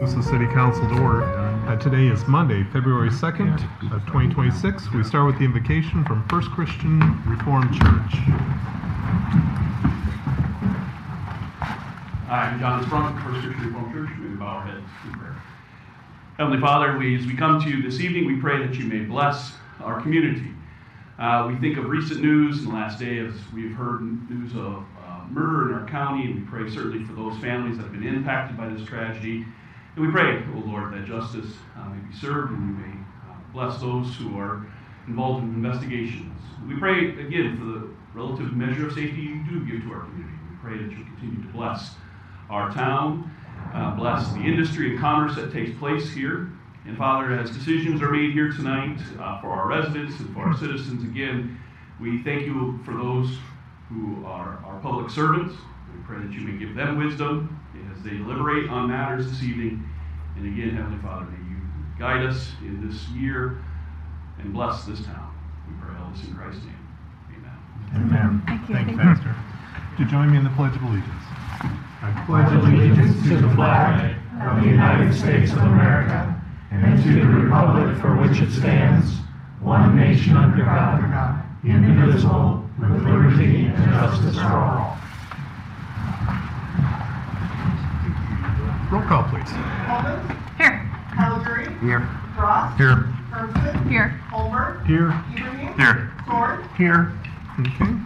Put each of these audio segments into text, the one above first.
Oskaloosa City Council to order. Today is Monday, February 2nd of 2026. We start with the invocation from First Christian Reformed Church. I'm John Sprunk, First Christian Reformed Church. We bow our heads in prayer. Heavenly Father, as we come to you this evening, we pray that you may bless our community. We think of recent news in the last day as we've heard news of murder in our county, and we pray certainly for those families that have been impacted by this tragedy. And we pray, O Lord, that justice may be served, and you may bless those who are involved in investigations. We pray again for the relative measure of safety you do give to our community. We pray that you continue to bless our town, bless the industry and commerce that takes place here. And Father, as decisions are made here tonight for our residents and for our citizens, again, we thank you for those who are our public servants. We pray that you may give them wisdom as they deliberate on matters this evening. And again, Heavenly Father, may you guide us in this year and bless this town. We pray all this in Christ's name. Amen. Amen. Thank you, Pastor. Would you join me in the Pledge of Allegiance? I pledge allegiance to the flag of the United States of America and to the republic for which it stands, one nation under God, indivisible, with liberty and justice for all. Roll call, please. Holman? Here. Calgary? Here. Ross? Here. Hermsen? Here. Holbert? Here. Ibrahim? Here. Sword? Here. Okay.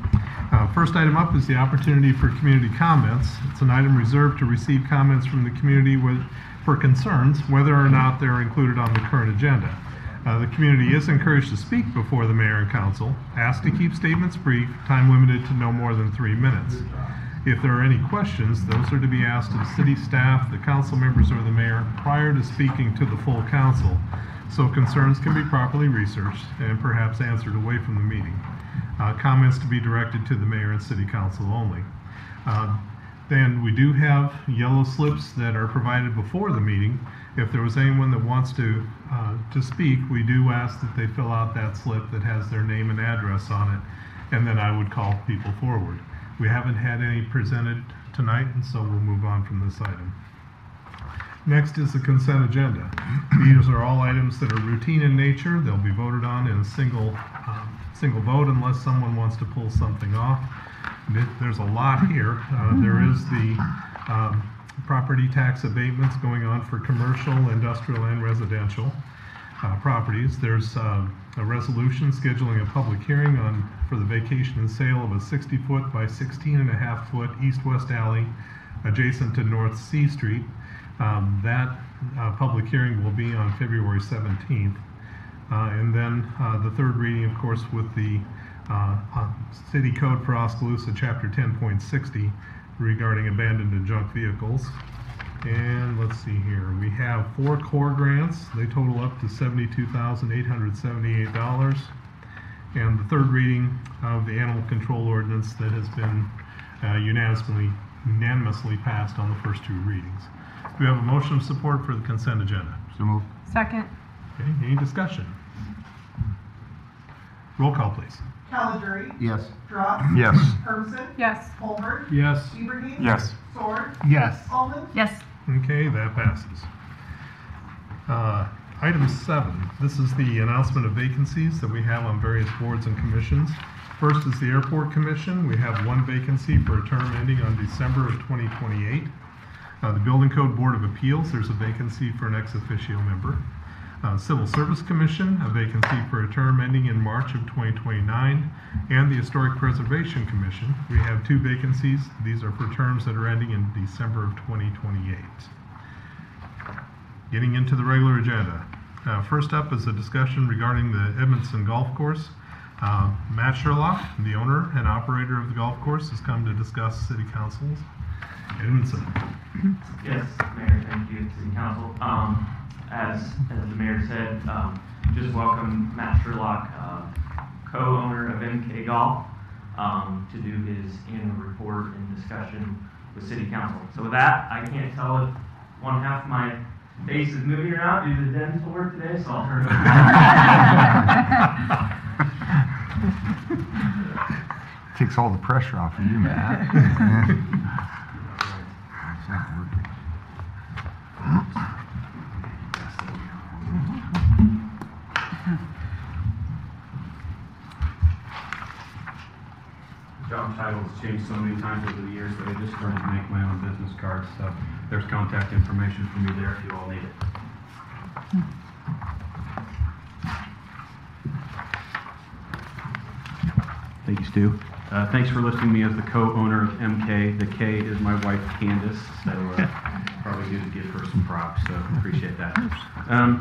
First item up is the opportunity for community comments. It's an item reserved to receive comments from the community for concerns, whether or not they're included on the current agenda. The community is encouraged to speak before the mayor and council, asked to keep statements brief, time limited to no more than 3 minutes. If there are any questions, those are to be asked of city staff, the council members, or the mayor prior to speaking to the full council, so concerns can be properly researched and perhaps answered away from the meeting. Comments to be directed to the mayor and city council only. Then we do have yellow slips that are provided before the meeting. If there was anyone that wants to speak, we do ask that they fill out that slip that has their name and address on it, and then I would call people forward. We haven't had any presented tonight, and so we'll move on from this item. Next is the consent agenda. These are all items that are routine in nature. They'll be voted on in a single vote unless someone wants to pull something off. There's a lot here. There is the property tax abatements going on for commercial, industrial, and residential properties. There's a resolution scheduling a public hearing for the vacation and sale of a 60-foot by 16.5-foot east-west alley adjacent to North C Street. That public hearing will be on February 17th. And then the third reading, of course, with the City Code for Oskaloosa, Chapter 10.60, regarding abandoned and junk vehicles. And let's see here. We have 4 core grants. They total up to $72,878. And the third reading of the animal control ordinance that has been unanimously passed on the first 2 readings. Do we have a motion of support for the consent agenda? So moved. Second. Okay, any discussion? Roll call, please. Calgary? Yes. Ross? Yes. Hermsen? Yes. Holbert? Yes. Ibrahim? Yes. Sword? Yes. Holman? Yes. Okay, that passes. Item 7. This is the announcement of vacancies that we have on various boards and commissions. First is the Airport Commission. We have 1 vacancy for a term ending on December of 2028. The Building Code Board of Appeals, there's a vacancy for an ex officio member. Civil Service Commission, a vacancy for a term ending in March of 2029. And the Historic Preservation Commission, we have 2 vacancies. These are for terms that are ending in December of 2028. Getting into the regular agenda. First up is a discussion regarding the Edmondson Golf Course. Matt Sherlock, the owner and operator of the golf course, has come to discuss City Council's Edmondson. Yes, Mayor, thank you, City Council. As the Mayor said, just welcome Matt Sherlock, co-owner of MK Golf, to do his annual report and discussion with City Council. So with that, I can't tell if one half of my face is moving or not due to the dental work today, so I'll turn it over. Takes all the pressure off of you, Matt. It's not working. job titles changed so many times over the years that I just started to make my own business cards. So there's contact information for me there if you all need it. Thank you, Stu. Thanks for listing me as the co-owner of MK. The K is my wife, Candace, so probably good to give her some props, so appreciate that.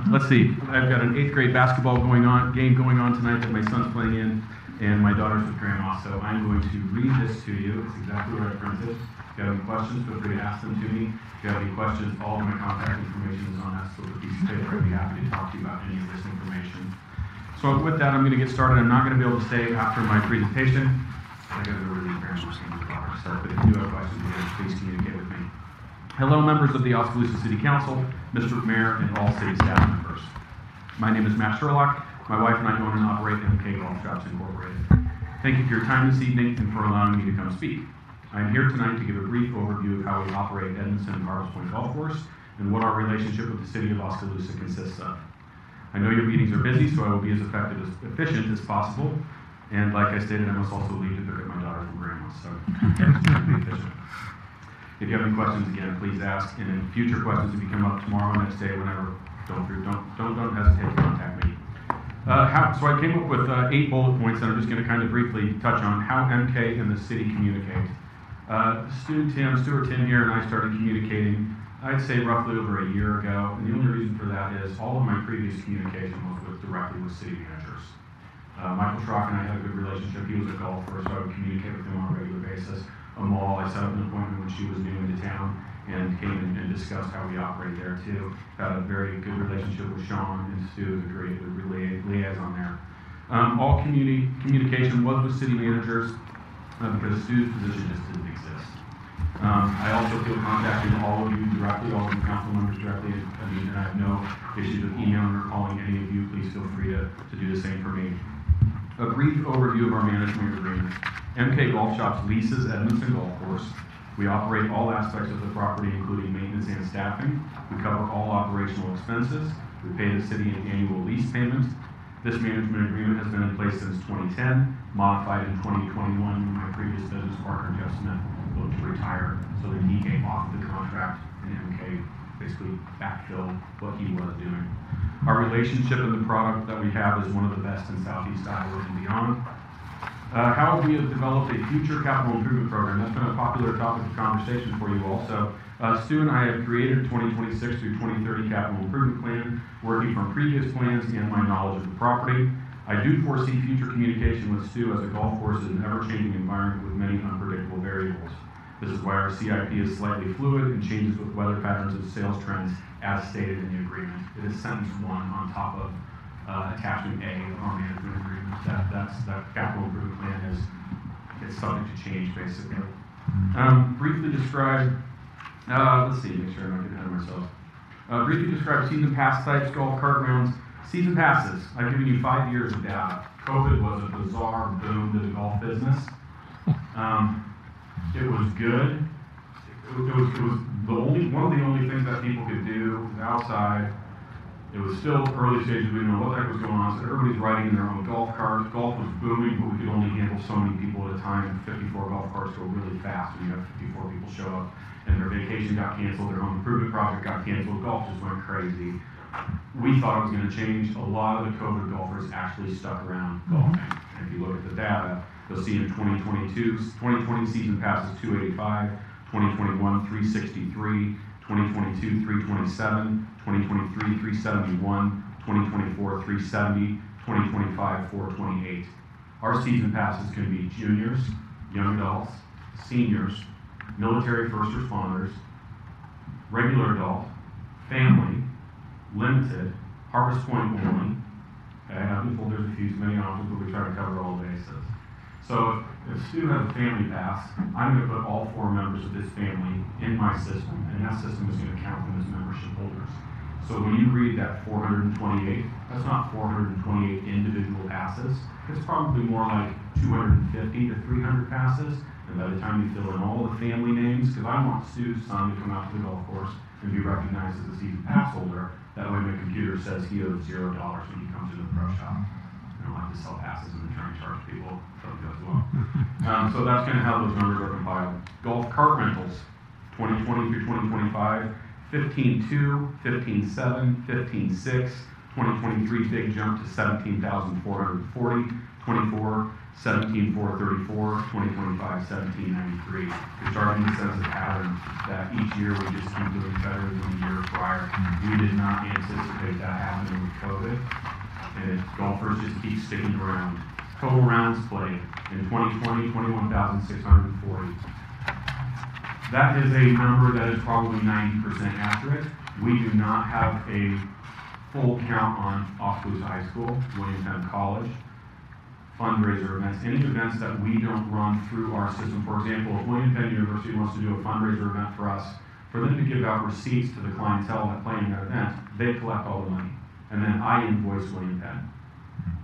Let's see, I've got an 8th grade basketball game going on tonight that my son's playing in, and my daughter's with grandma, so I'm going to read this to you. It's exactly what I printed. If you have any questions, feel free to ask them to me. If you have any questions, all of my contact information is on that little piece of paper. I'd be happy to talk to you about any of this information. So with that, I'm going to get started. I'm not going to be able to stay after my presentation. I got to go really grandma's so but if you do have questions, please communicate with me. Hello, members of the Oskaloosa City Council, Mr. Mayor, and all city staff members. My name is Matt Sherlock. My wife and I own and operate MK Golf Shops Incorporated. Thank you for your time this evening and for allowing me to come speak. I am here tonight to give a brief overview of how we operate Edmondson and Harvest Point Golf Course and what our relationship with the city of Oskaloosa consists of. I know your meetings are busy, so I will be as efficient as possible. And like I stated, I must also leave to pick up my daughter from grandma, so be efficient. If you have any questions, again, please ask. And in future questions, if you come up tomorrow, next day, whenever, don't hesitate to contact me. So I came up with 8 bullet points that I'm just going to kind of briefly touch on how MK and the city communicate. Stuart Tim here and I started communicating, I'd say roughly over a year ago, and the only reason for that is all of my previous communication was directly with city managers. Michael Schrock and I had a good relationship. He was a golfer, so I would communicate with him on a regular basis. Mall, I set up an appointment when she was new into town and came in and discussed how we operate there too. Had a very good relationship with Sean, and Stu is a great liaison there. All communication was with city managers because Stu's position just didn't exist. I also feel contacting all of you directly, all of you council members directly. I mean, I have no issues with emailing or calling any of you. Please feel free to do the same for me. A brief overview of our management agreement. MK Golf Shops leases Edmondson Golf Course. We operate all aspects of the property, including maintenance and staffing. We cover all operational expenses. We pay the city an annual lease payment. This management agreement has been in place since 2010, modified in 2021 when my previous business partner, Jeff Smith, looked to retire. So then he came off the contract and MK basically backfilled what he was doing. Our relationship and the product that we have is one of the best in Southeast Iowa and beyond. How we have developed a future capital improvement program. That's been a popular topic of conversation for you also. Stu and I have created a 2026 through 2030 capital improvement plan, working from previous plans and my knowledge of the property. I do foresee future communication with Stu as a golf course is an ever-changing environment with many unpredictable variables. This is why our CIP is slightly fluid and changes with weather patterns and sales trends as stated in the agreement. It is sentence 1 on top of attachment A of our management agreement. That capital improvement plan is subject to change basically. Briefly describe, let's see, make sure I'm not getting ahead of myself. Briefly describe season pass types, golf cart rounds. Season passes, I've given you 5 years of data. COVID was a bizarre boom to the golf business. It was good. It was one of the only things that people could do was outside. It was still early stages. We didn't know what the heck was going on. So everybody's riding in their own golf carts. Golf was booming, but we could only handle so many people at a time. 54 golf carts go really fast when you have 54 people show up. And their vacation got canceled, their home improvement project got canceled. Golf just went crazy. We thought it was going to change. A lot of the COVID golfers actually stuck around golfing. And if you look at the data, you'll see in 2020 season passes 285, 2021 363, 2022 327, 2023 371, 2024 370, 2025 428. Our season passes can be juniors, young adults, seniors, military first responders, regular adult, family, limited, Harvest Point only. Okay, I've been told there's a few too many options, but we try to cover all the bases. So if Stu has a family pass, I'm going to put all 4 members of this family in my system, and that system is going to count them as membership holders. So when you read that 428, that's not 428 individual passes. It's probably more like 250 to 300 passes. And by the time you fill in all the family names, because I want Stu's son to come out to the golf course and be recognized as a season pass holder, that way my computer says he owes $0 when he comes into the pro shop. I don't like to sell passes and then try and charge people, so it goes well. So that's kind of how those numbers are compiled. Golf cart rentals, 2020 through 2025, 15.2, 15.7, 15.6, 2023 big jump to 17,440, 24, 17,434, 2025, 1793. You're starting to sense a pattern that each year we just keep doing better than the year prior. We did not anticipate that happening with COVID, and golfers just keep sticking around. Total rounds played in 2020, 21,640. That is a number that is probably 90% accurate. We do not have a full count on Oskaloosa High School, William Penn College, fundraiser events, any events that we don't run through our system. For example, if William Penn University wants to do a fundraiser event for us, for them to give out receipts to the clientele that play in that event, they collect all the money. And then I invoice William Penn.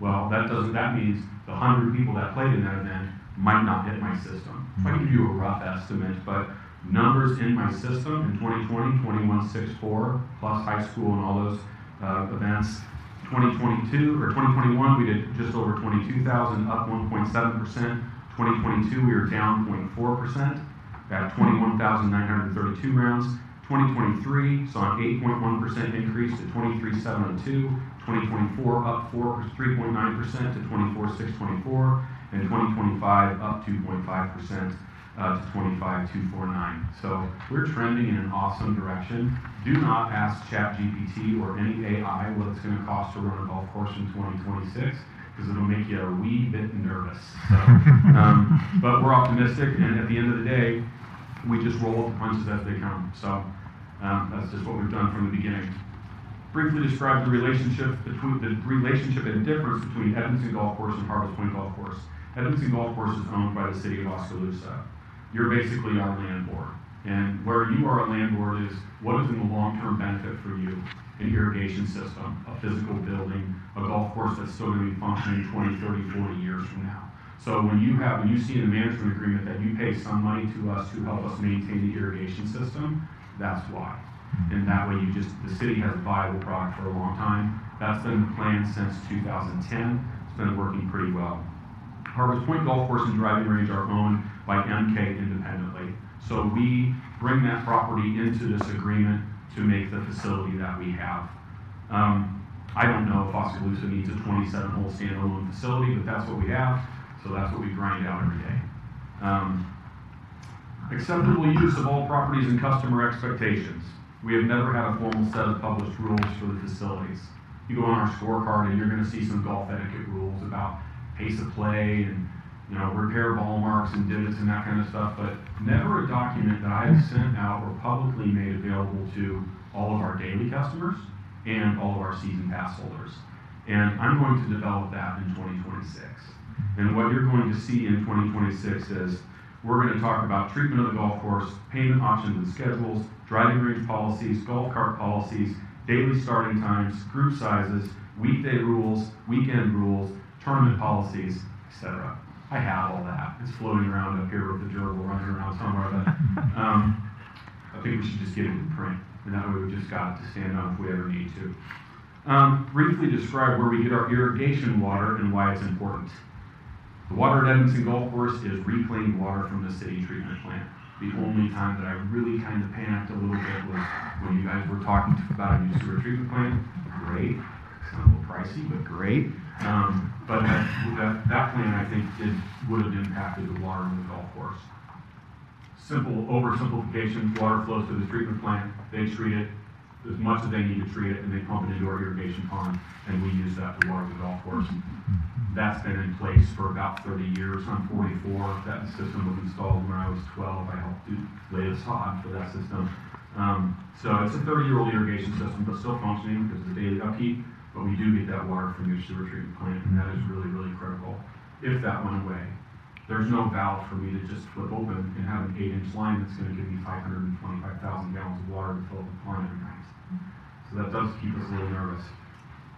Well, that means the 100 people that played in that event might not hit my system. So I can give you a rough estimate, but numbers in my system in 2020, 21,640, plus high school and all those events. 2022 or 2021, we did just over 22,000, up 1.7%. 2022, we were down 0.4%, at 21,932 rounds. 2023 saw an 8.1% increase to 23,702. 2024 up 3.9% to 24,624, and 2025 up 2.5%. To 25,249. So we're trending in an awesome direction. Do not ask ChatGPT or any AI what it's going to cost to run a golf course in 2026, because it'll make you a wee bit nervous. So, but we're optimistic, and at the end of the day, we just roll with the punches as they come. So that's just what we've done from the beginning. Briefly describe the relationship and difference between Edmonton Golf Course and Harvest Point Golf Course. Edmonton Golf Course is owned by the city of Oskaloosa. You're basically our landlord. And where you are a landlord is what is in the long-term benefit for you? An irrigation system, a physical building, a golf course that's still going to be functioning 20, 30, 40 years from now. So when you see in the management agreement that you pay some money to us to help us maintain the irrigation system, that's why. And that way the city has a viable product for a long time. That's been the plan since 2010. It's been working pretty well. Harvest Point Golf Course and Driving Range are owned by MK independently. So we bring that property into this agreement to make the facility that we have. I don't know if Oskaloosa needs a 27-hole standalone facility, but that's what we have. So that's what we grind out every day. Acceptable use of all properties and customer expectations. We have never had a formal set of published rules for the facilities. You go on our scorecard and you're going to see some golf etiquette rules about pace of play and repair ball marks and divots and that kind of stuff, but never a document that I have sent out or publicly made available to all of our daily customers and all of our season pass holders. And I'm going to develop that in 2026. And what you're going to see in 2026 is we're going to talk about treatment of the golf course, payment options and schedules, driving range policies, golf cart policies, daily starting times, group sizes, weekday rules, weekend rules, tournament policies, etc. I have all that. It's floating around up here with the gerbil running around somewhere, but I think we should just get it in print, and that way we've just got it to stand on if we ever need to. Briefly describe where we get our irrigation water and why it's important. The water at Edmonton Golf Course is reclaimed water from the city treatment plant. The only time that I really kind of panicked a little bit was when you guys were talking about a new sewer treatment plant. Great. It's a little pricey, but great. But that plan, I think, would have impacted the water in the golf course. Simple oversimplification, water flows to the treatment plant, they treat it as much as they need to treat it, and they pump it into our irrigation pond, and we use that to water the golf course. That's been in place for about 30 years. I'm 44. That system was installed when I was 12. I helped lay the sod for that system. So it's a 30-year-old irrigation system, but still functioning because of the daily upkeep. But we do get that water from your sewer treatment plant, and that is really, really critical. If that went away, there's no valve for me to just flip open and have an 8-inch line that's going to give me 525,000 gallons of water to fill up the pond every night. So that does keep us a little nervous.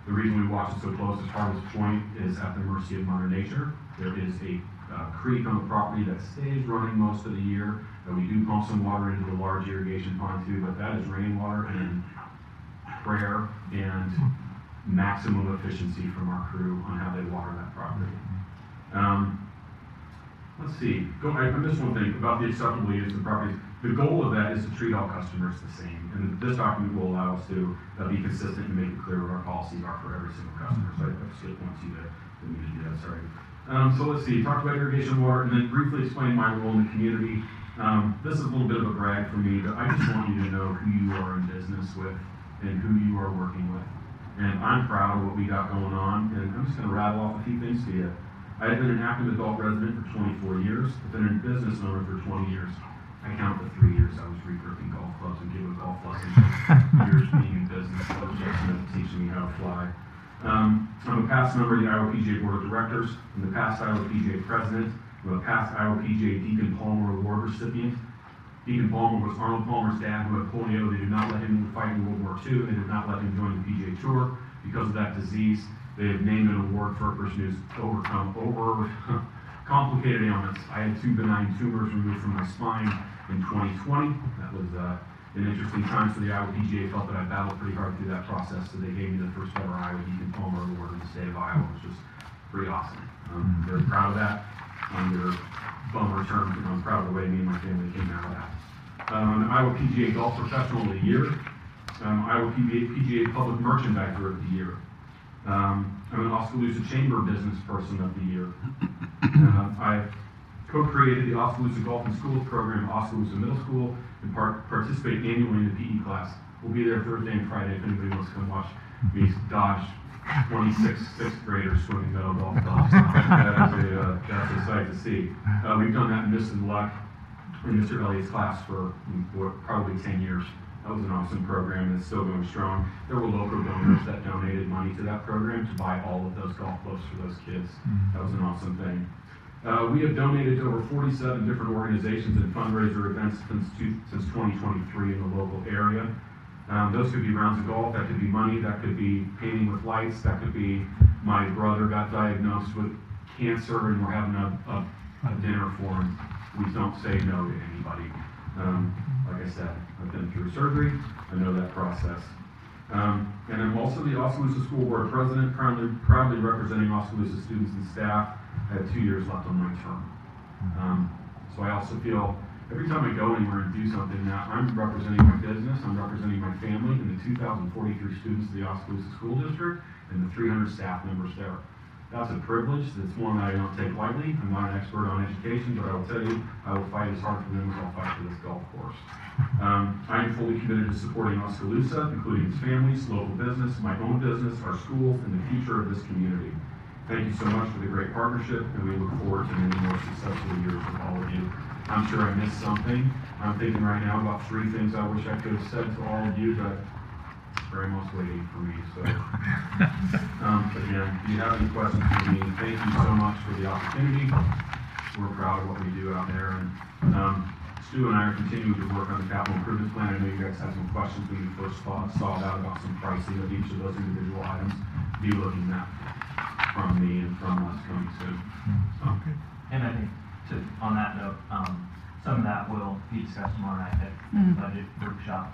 The reason we watch it so close as Harvest Point is at the mercy of Mother Nature. There is a creek on the property that stays running most of the year. We do pump some water into the large irrigation pond too, but that is rainwater and prayer and maximum efficiency from our crew on how they water that property. let's see, I missed one thing about the acceptable use of properties. The goal of that is to treat all customers the same, and this document will allow us to be consistent and make it clear what our policies are for every single customer. So I just want you to do that, sorry. So let's see, talked about irrigation water, and then briefly explain my role in the community. This is a little bit of a brag for me, but I just want you to know who you are in business with and who you are working with. And I'm proud of what we got going on, and I'm just going to rattle off a few things to you. I've been an active adult resident for 24 years. I've been a business owner for 20 years. I count the 3 years I was recruiting golf clubs and giving golf lessons. Years being in business, that was just teaching me how to fly. I'm a past member of the Iowa PGA Board of Directors. I'm the past Iowa PGA President. I'm a past Iowa PGA Deacon Palmer Award recipient. Deacon Palmer was Arnold Palmer's dad who had polio. They did not let him fight in World War II. They did not let him join the PGA Tour because of that disease. They have named an award for a person who's overcome complicated ailments. I had 2 benign tumors removed from my spine in 2020. That was an interesting time for the Iowa PGA. Felt that I battled pretty hard through that process, so they gave me the first ever Iowa Deacon Palmer Award in the state of Iowa, which was pretty awesome. Very proud of that. Under bummer terms, I'm proud of the way me and my family came out of that. I'm an Iowa PGA Golf Professional of the Year. Iowa PGA Public Merchandiser of the Year. I'm an Oskaloosa Chamber Business Person of the Year. I've co-created the Oskaloosa Golf and Schools program at Oskaloosa Middle School and participate annually in the PE class. We'll be there Thursday and Friday if anybody wants to come watch me dodge 26 sixth graders swimming metal golf clubs. That's a sight to see. We've done that in Mr. Luck in Mr. Elliott's class for probably 10 years. That was an awesome program, and it's still going strong. There were local donors that donated money to that program to buy all of those golf clubs for those kids. That was an awesome thing. We have donated to over 47 different organizations and fundraiser events since 2023 in the local area. Those could be rounds of golf, that could be money, that could be painting with lights, that could be my brother got diagnosed with cancer and we're having a dinner for him. We don't say no to anybody. Like I said, I've been through surgery, I know that process. And I'm also the Oskaloosa School Board President, proudly representing Oskaloosa students and staff. I have 2 years left on my term. So I also feel every time I go anywhere and do something now, I'm representing my business, I'm representing my family and the 2,043 students of the Oskaloosa School District and the 300 staff members there. That's a privilege. It's one that I don't take lightly. I'm not an expert on education, but I will tell you, I will fight as hard for them as I'll fight for this golf course. I am fully committed to supporting Oskaloosa, including its families, local business, my own business, our schools, and the future of this community. Thank you so much for the great partnership, and we look forward to many more successful years with all of you. I'm sure I missed something. I'm thinking right now about 3 things I wish I could have said to all of you, but very much waiting for me. So, again, if you have any questions for me, thank you so much for the opportunity. We're proud of what we do out there, and Stu and I are continuing to work on the capital improvement plan. I know you guys had some questions when you first saw that about some pricing of each of those individual items. Be looking at from me and from us coming soon. Okay. And I think, on that note, some of that will be discussed tomorrow night at the budget workshop.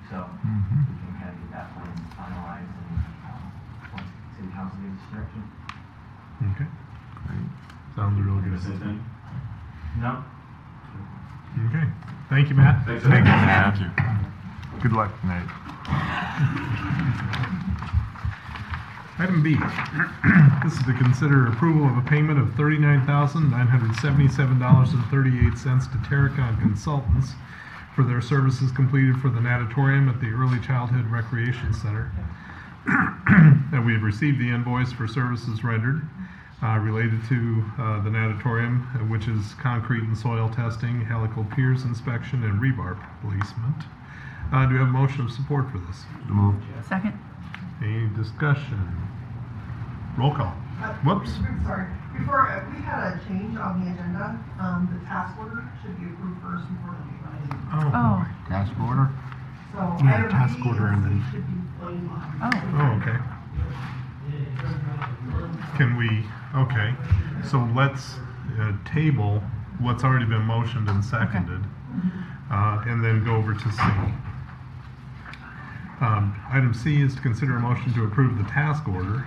So we can kind of get that plan finalized and once City Council gives direction. Okay. Sounds really good. Same thing. No? Okay. Thank you, Matt. Thanks. Thank you, Matt. Thank you. Good luck tonight. Item B. This is to consider approval of a payment of $39,977.38 to Terracon Consultants for their services completed for the natatorium at the Early Childhood Recreation Center. And we have received the invoice for services rendered related to the natatorium, which is concrete and soil testing, helical piers inspection, and rebar placement. Do we have a motion of support for this? Moved. Second. Any discussion? Roll call. Whoops. Sorry. Before, we had a change on the agenda. The task order should be approved first before the meeting. Oh. Task order? So Yeah, item task B order and then- should be plain. Oh, okay. Can we, okay, so let's table what's already been motioned and seconded, and then go over to C. Item C is to consider a motion to approve the task order.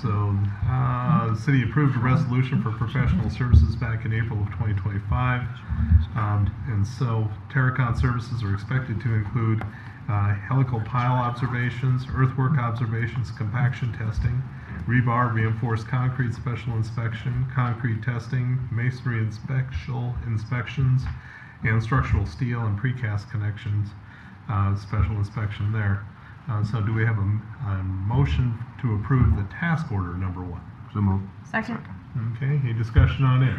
The city approved a resolution for professional services back in April of 2025. And so Terracon services are expected to include helical pile observations, earthwork observations, compaction testing, rebar, reinforced concrete special inspection, concrete testing, masonry inspections, and structural steel and precast connections, special inspection there. So do we have a motion to approve the task order number 1? So moved. Second. Okay, any discussion on it?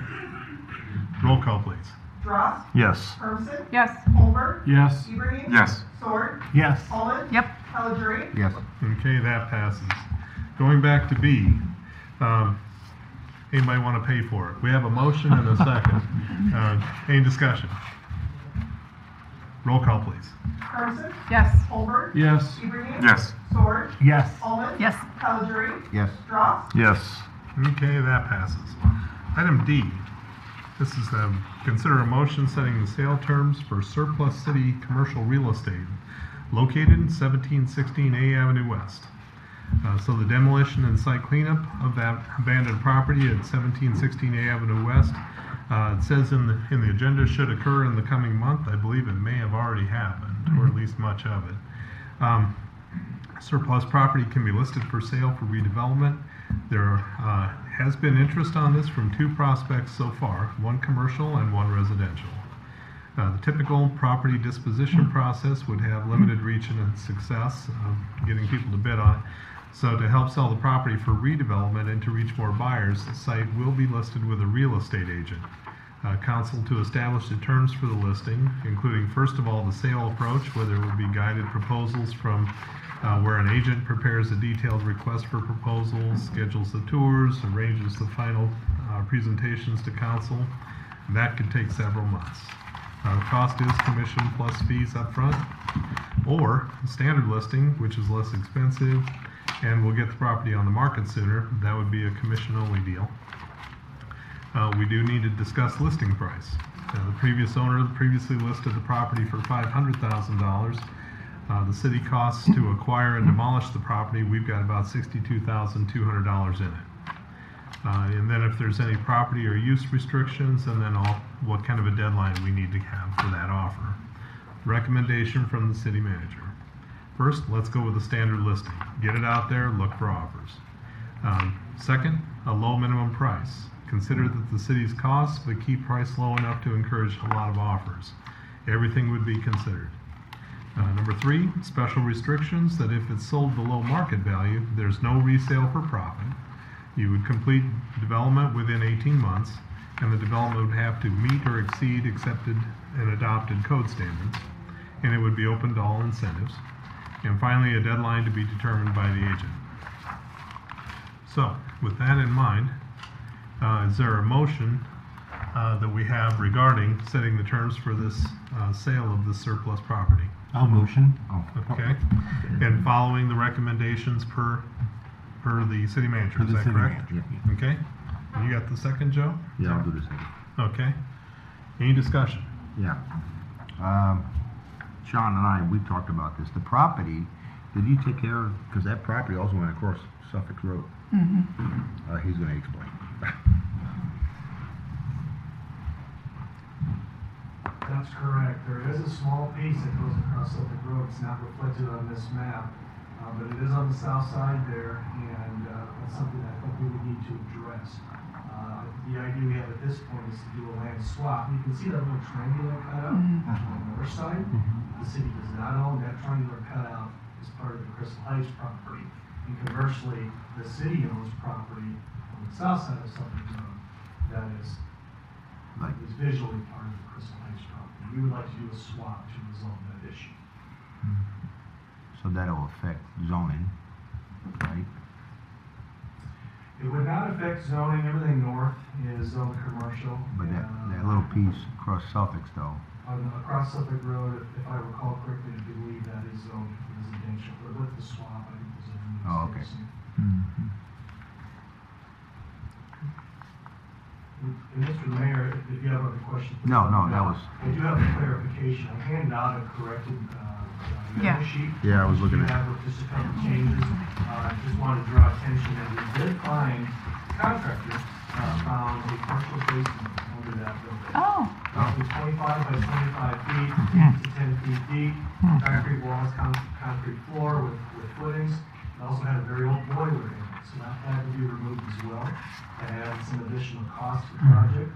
Roll call, please. Dross, Yes. Hermsen, Yes. Holbert, Yes. Ibrahim, Yes. Sword, Yes. Holland, Yep. Caligiuri, Yes. Okay, that passes. Going back to B, anybody want to pay for it? We have a motion and a second. Any discussion? Roll call, please. Hermsen, Yes. Holbert, Yes. Ibrahim, Yes. Sword, Yes. Holland, Yes. Caligiuri, Yes. Dross, Yes. Okay, that passes. Item D, this is consider a motion setting the sale terms for surplus city commercial real estate located in 1716 A Avenue West. So the demolition and site cleanup of that abandoned property at 1716 A Avenue West, it says in the agenda should occur in the coming month. I believe it may have already happened, or at least much of it. Surplus property can be listed for sale for redevelopment. There has been interest on this from 2 prospects so far, 1 commercial and 1 residential. The typical property disposition process would have limited reach and success getting people to bid on it. So to help sell the property for redevelopment and to reach more buyers, the site will be listed with a real estate agent. Council to establish the terms for the listing, including first of all the sale approach, where there will be guided proposals from where an agent prepares a detailed request for proposals, schedules the tours, arranges the final presentations to council. That could take several months. The cost is commission plus fees up front, or standard listing, which is less expensive and will get the property on the market sooner. That would be a commission-only deal. We do need to discuss listing price. The previous owner previously listed the property for $500,000. The city costs to acquire and demolish the property, we've got about $62,200 in it. And then if there's any property or use restrictions, and then what kind of a deadline we need to have for that offer. Recommendation from the city manager. First, let's go with a standard listing. Get it out there, look for offers. Second, a low minimum price. Consider that the city's costs, but keep price low enough to encourage a lot of offers. Everything would be considered. Number 3, special restrictions that if it's sold below market value, there's no resale for profit. You would complete development within 18 months, and the development would have to meet or exceed accepted and adopted code standards, and it would be open to all incentives. And finally, a deadline to be determined by the agent. So, with that in mind, is there a motion that we have regarding setting the terms for this sale of this surplus property? I'll motion. Okay, and following the recommendations per the city manager, is that correct? Okay, you got the second, Joe? Yeah, I'll do the second. Okay, any discussion? Yeah. Sean and I, we talked about this. The property, did you take care of, because that property also went across Suffolk Road. He's going to explain. That's correct. There is a small piece that goes across Suffolk Road. It's not reflected on this map, but it is on the south side there, and that's something I think we would need to address. The idea we have at this point is to do a land swap. You can see that little triangular cutout on the north side. The city does not own that triangular cutout as part of the Crystal Heights property. And conversely, the city owns property on the south side of Suffolk Road that is visually part of the Crystal Heights property. We would like to do a swap to resolve that issue. So that'll affect zoning, right? It would not affect zoning. Everything north is zoned commercial. But that little piece across Suffolk though. Across Suffolk Road, if I recall correctly, I believe that is zoned residential. But with the swap, I think the zoning is Oh, okay. And Mr. Mayor, if you have other questions. No, that was. I do have a clarification. I handed out a corrected memo sheet. Yeah, I was looking You at have with just a couple changes. Just wanted to draw attention that we did find contractor found a partial basement under that building. Oh, Roughly 25 by 25 feet, 8 to 10 feet deep, concrete walls, concrete floor with footings. It also had a very old boiler in it, so that had to be removed as well. That added some additional cost to the project.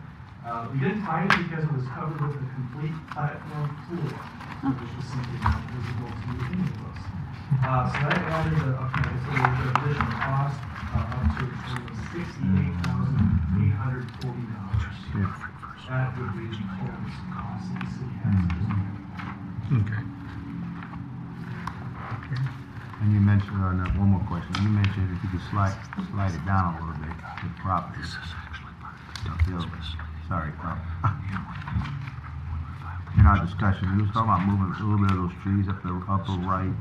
We didn't find it because it was covered with a complete platform floor, which was simply not visible to any of us. So that added a additional cost up to $68,840. That would be the total cost that the city has. Okay. And you mentioned, one more question, you mentioned if you could slide it down a little bit, the property. Sorry, in our discussion, we was talking about moving a little bit of those trees up the upper right,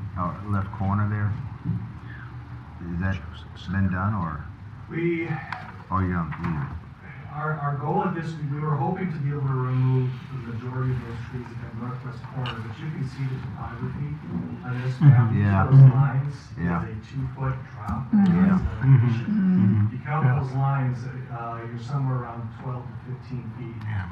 left corner there. Is that been done, or you don't leave it? Our goal at this, we were hoping to be able to remove the majority of those trees at that northwest corner, but you can see the topography on this map. Yeah. Those lines is Yeah. a 2-foot drop. Yeah. If you count those lines, you're somewhere around 12 to 15 feet at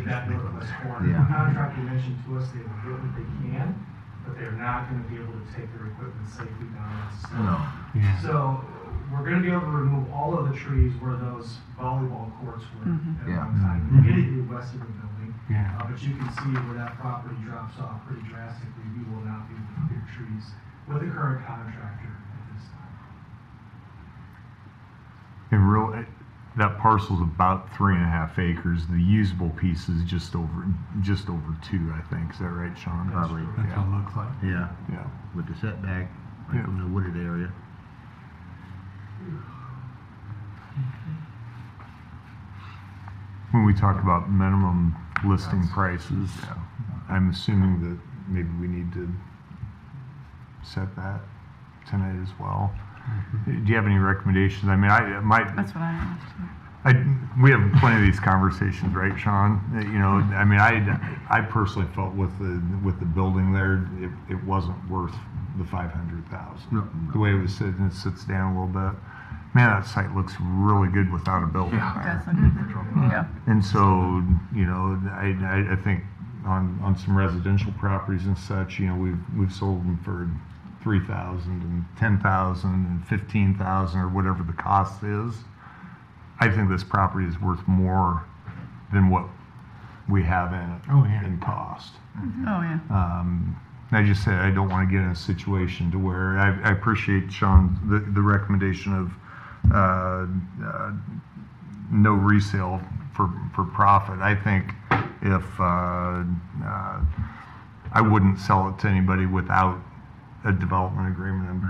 that northwest corner. Yeah. The contractor mentioned to us they will do what they can, but they're not going to be able to take their equipment safely down that slope. Yeah. So we're going to be able to remove all of the trees where those volleyball courts were at Yeah. one time, immediately west of the building. Yeah. But you can see where that property drops off pretty drastically. We will not be able to clear trees with the current contractor at this time. And that parcel's about 3.5 acres. The usable piece is just over 2, I think. Is that right, Sean? Probably. That's what it looks like. Yeah, Yeah. with the setback, like Yeah. in the wooded area. When we talk about minimum listing prices, I'm assuming that maybe we need to set that tonight as well. Do you have any recommendations? I mean, that's what I asked. we have plenty of these conversations, right, Sean? You know, I mean, I personally felt with the building there, it wasn't worth the $500,000. No. The way it sits down a little bit. Man, that site looks really good without a building. That's yeah. And so, you know, I think on some residential properties and such, you know, we've sold them for $3,000 and $10,000 and $15,000 or whatever the cost is. I think this property is worth more than what we have in it in cost. Oh, yeah. I just said I don't want to get in a situation to where I appreciate Sean the recommendation of no resale for profit. I think if I wouldn't sell it to anybody without a development agreement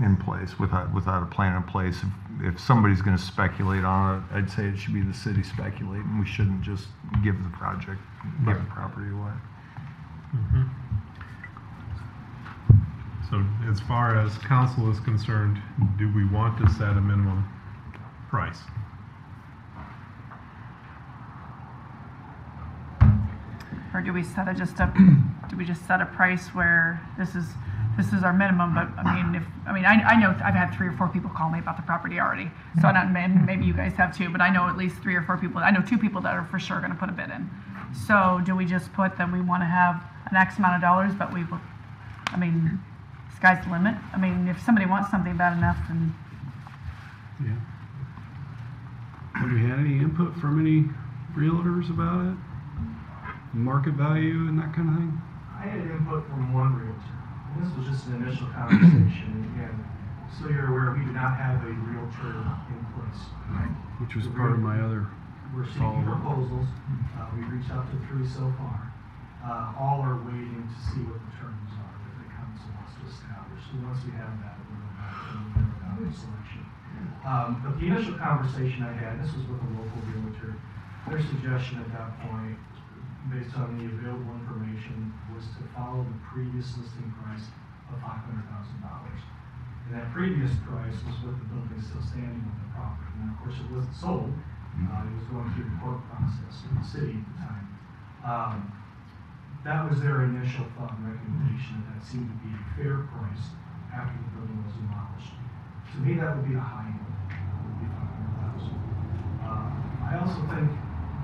in place, without a plan in place. If somebody's going to speculate on it, I'd say it should be the city speculating. We shouldn't just give the property away. Mhm. So as far as council is concerned, do we want to set a minimum price? Or do we set just set a price where this is our minimum? But I mean, I know I've had 3 or 4 people call me about the property already. So maybe you guys have too, but I know at least 3 or 4 people. I know 2 people that are for sure going to put a bid in. So do we just put that we want to have an X amount of dollars, but I mean, sky's the limit. I mean, if somebody wants something bad enough, then Yeah. Have we had any input from any realtors about it? Market value and that kind of thing? I had input from one realtor. And this was just an initial conversation. And again, so you're aware, we do not have a realtor in place. Which was part of my other We're seeking proposals. We've reached out to 3 so far. All are waiting to see what the terms are that the council wants to establish. So once we have that, we'll go back and we'll narrow down the selection. But the initial conversation I had, this was with a local realtor, their suggestion at that point, based on the available information, was to follow the previous listing price of $500,000. And that previous price was with the building still standing on the property. Now, of course, it wasn't sold. It was going through the court process in the city at the time. that was their initial thought and recommendation, that seemed to be a fair price after the building was demolished. To me, that would be a high end, would be 500,000. I also think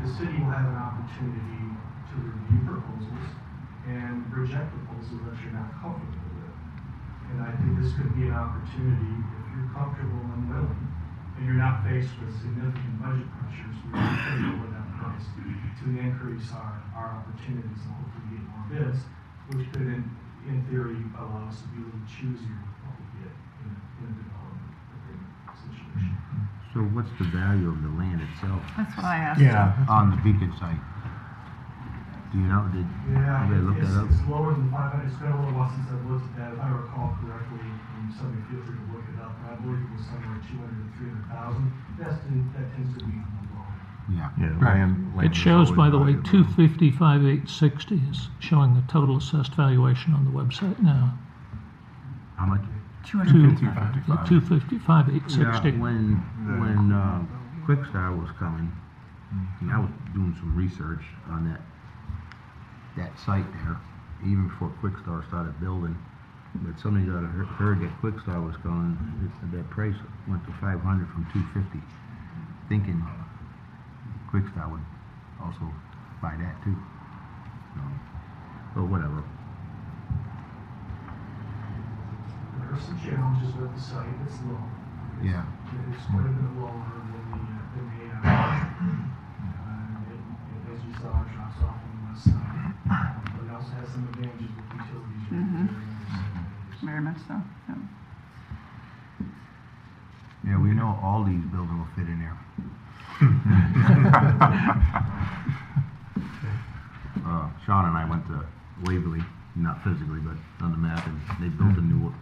the city will have an opportunity to review proposals and reject proposals that you're not comfortable with. And I think this could be an opportunity, if you're comfortable and willing, and you're not faced with significant budget pressures, we're going to lower that price to increase our opportunities and hopefully get more bids, which could, in theory, allow us to be a little choosier with what we get in a development agreement situation. So what's the value of the land itself That's what I asked. Yeah. on the beacon site? Do you know, Yeah, you look that up? it's lower than 500. It's been a little while since I've looked at that. If I recall correctly, and somebody feel free to look it up, but I believe it was somewhere 200 to 300,000. That tends to be on the low end. Yeah. Yeah, land It is shows, always by the way, valuable. 255,860 is showing the total assessed valuation on the website now. How much? 255, 255. 255,860. When Quickstar was coming, I was doing some research on that site there, even before Quickstar started building. But somebody got heard that Quickstar was coming, that price went to 500 from 250, thinking Quickstar would also buy that too. So, but whatever. There are some challenges with the site. It's low. Yeah. It's quite a bit lower than the as you saw, it drops off on the west side. But it also has some advantages with utilities. Very much so. Yeah. Yeah, we know all these buildings will fit in there. Sean and I went to Waverly, not physically, but on the map, and they built a new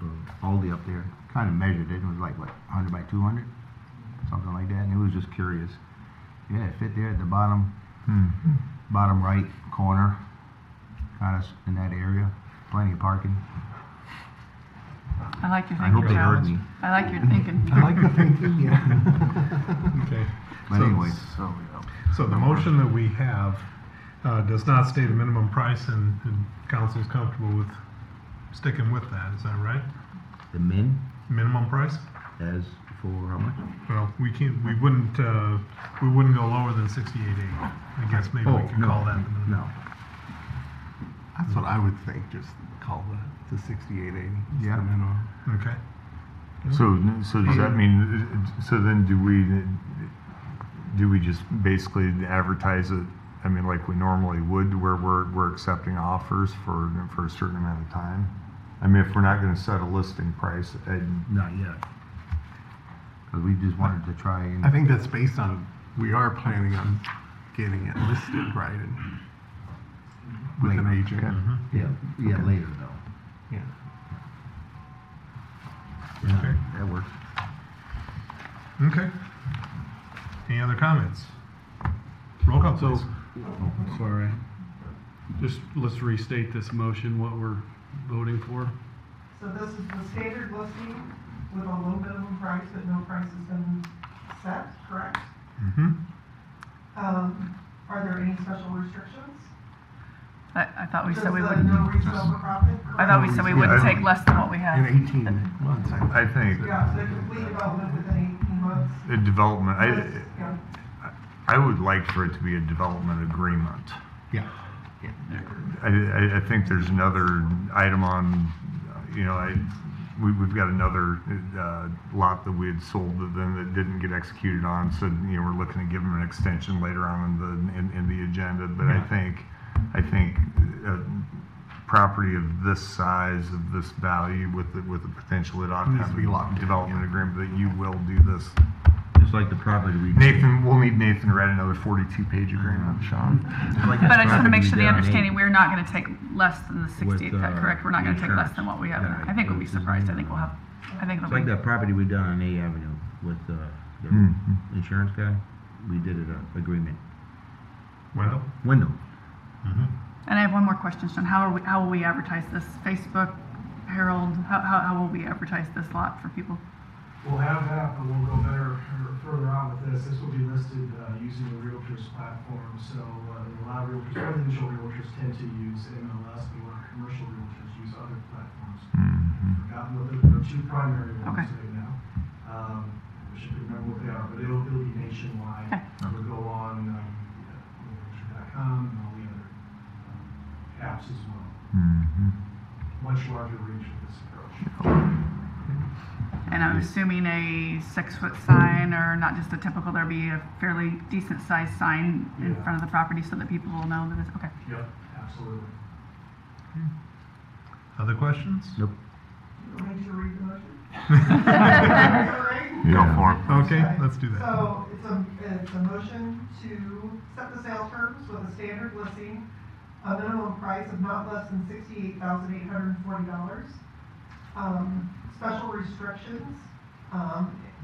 Aldi up there. Kind of measured it. It was like, what, 100 by 200? Something like that. And it was just curious. Yeah, it fit there at the bottom right corner, kind of in that area. Plenty of parking. I like your I hope thinking, they heard Charles. me. I like your thinking. I like the thinking, yeah. Okay. But anyways, So the motion that we have does not state a minimum price, and council's comfortable with sticking with that, is that right? the Minimum price? as for how much? Well, we wouldn't go lower than 68.80. I guess maybe we can call that the minimum. No. That's what I would think, just call the 6880. Yeah. The minimum. Okay. So does that mean, so then do we just basically advertise it, I mean, like we normally would, where we're accepting offers for a certain amount of time? I mean, if we're not gonna set a listing price, Not yet. Because we just wanted to try and. I think that's based on, we are planning on getting it listed, right? And with an Later. agent. Yeah, later though. Yeah. Yeah, Okay. that works. Okay. Any other comments? Roll call, please. Sorry. Just let's restate this motion, what we're voting for. So this is the standard listing with a low minimum price, but no price has been set, correct? Mm-hmm. Are there any special restrictions? I thought we Does said we the wouldn't. no resale for profit? I thought we said we wouldn't Yeah, I- take less than what we have. In 18 months, I think Yeah, so complete development within 18 months. a development, Yeah. I would like for it to be a development agreement. Yeah. I think there's another item on, we've got another lot that we had sold that didn't get executed on, so, we're looking to give them an extension later on in the agenda, but I think property of this size, of this value, with the potential it ought to Needs have to be locked a in, development yeah. agreement that you will do this. Just like the property we. We'll need Nathan to write another 42-page agreement, Sean. Like But I just want to make sure the property we did on understanding, 8. we're not going to take less than the 68, With, correct? We're not going to take less insurance. than what we have. Yeah, I think we'll be it was surprised. I just- think we'll have, I think It's it'll like be. that property we done on A Avenue with the insurance guy. We did an agreement. Wendell? Window. Mm-hmm. And I have one more question, Sean. How will we advertise this? Facebook, Herald, how will we advertise this lot for people? We'll have that, but we'll go better or further on with this. This will be listed using the Realtors platform. So a lot of realtors, residential realtors tend to use MLS, but a lot of commercial realtors use other platforms. Forgotten what there are two primary ones right now. I should remember what they are, but it'll be nationwide. It'll go on realtor.com and all the other apps as well. Much larger reach with this approach. And I'm assuming a 6-foot sign, or not just a typical, there'll be a fairly decent sized sign in front of the property so that people will know that it's, okay. Yep, absolutely. Other questions? Nope. You want me to read the motion? Go for it. Okay, let's do that. So it's a motion to set the sale terms with a standard listing, a minimum price of not less than $68,840. Special restrictions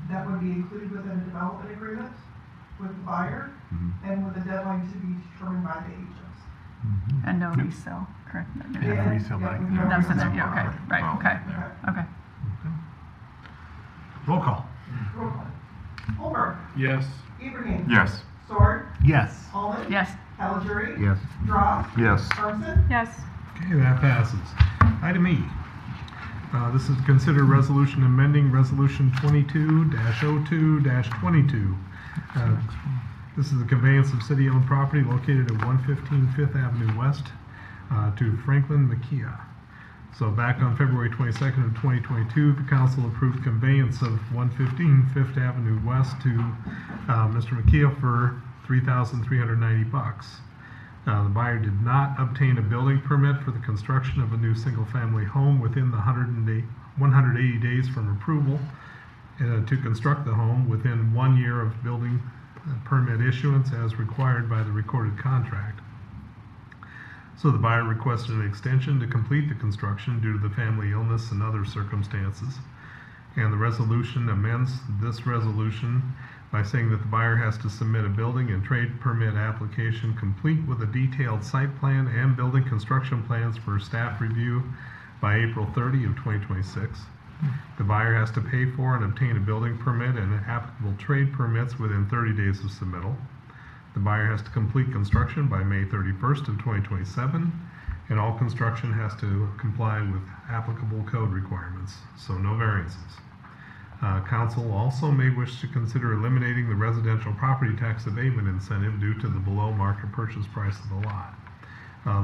that would be included within a development agreement with the buyer and with a deadline to be determined by the agents. And no resale, correct? Yeah, resale back. That's in there, yeah, okay, right, okay. Roll call. Roll call. Holberg. Yes. Ibrahim. Yes. Sword. Yes. Allman. Yes. Caligiuri. Yes. Dross. Yes. Thompson. Yes. Okay, that passes. Item E. This is considered resolution amending resolution 22-02-22. This is the conveyance of city-owned property located at 115 Fifth Avenue West to Franklin McKeah. So back on February 22nd of 2022, the council approved conveyance of 115 Fifth Avenue West to Mr. McKeah for $3,390. The buyer did not obtain a building permit for the construction of a new single-family home within the 180 days from approval to construct the home within 1 year of building permit issuance as required by the recorded contract. So the buyer requested an extension to complete the construction due to the family illness and other circumstances. And the resolution amends this resolution by saying that the buyer has to submit a building and trade permit application complete with a detailed site plan and building construction plans for staff review by April 30 of 2026. The buyer has to pay for and obtain a building permit and applicable trade permits within 30 days of submittal. The buyer has to complete construction by May 31st of 2027, and all construction has to comply with applicable code requirements, so no variances. Council also may wish to consider eliminating the residential property tax abatement incentive due to the below market purchase price of the lot.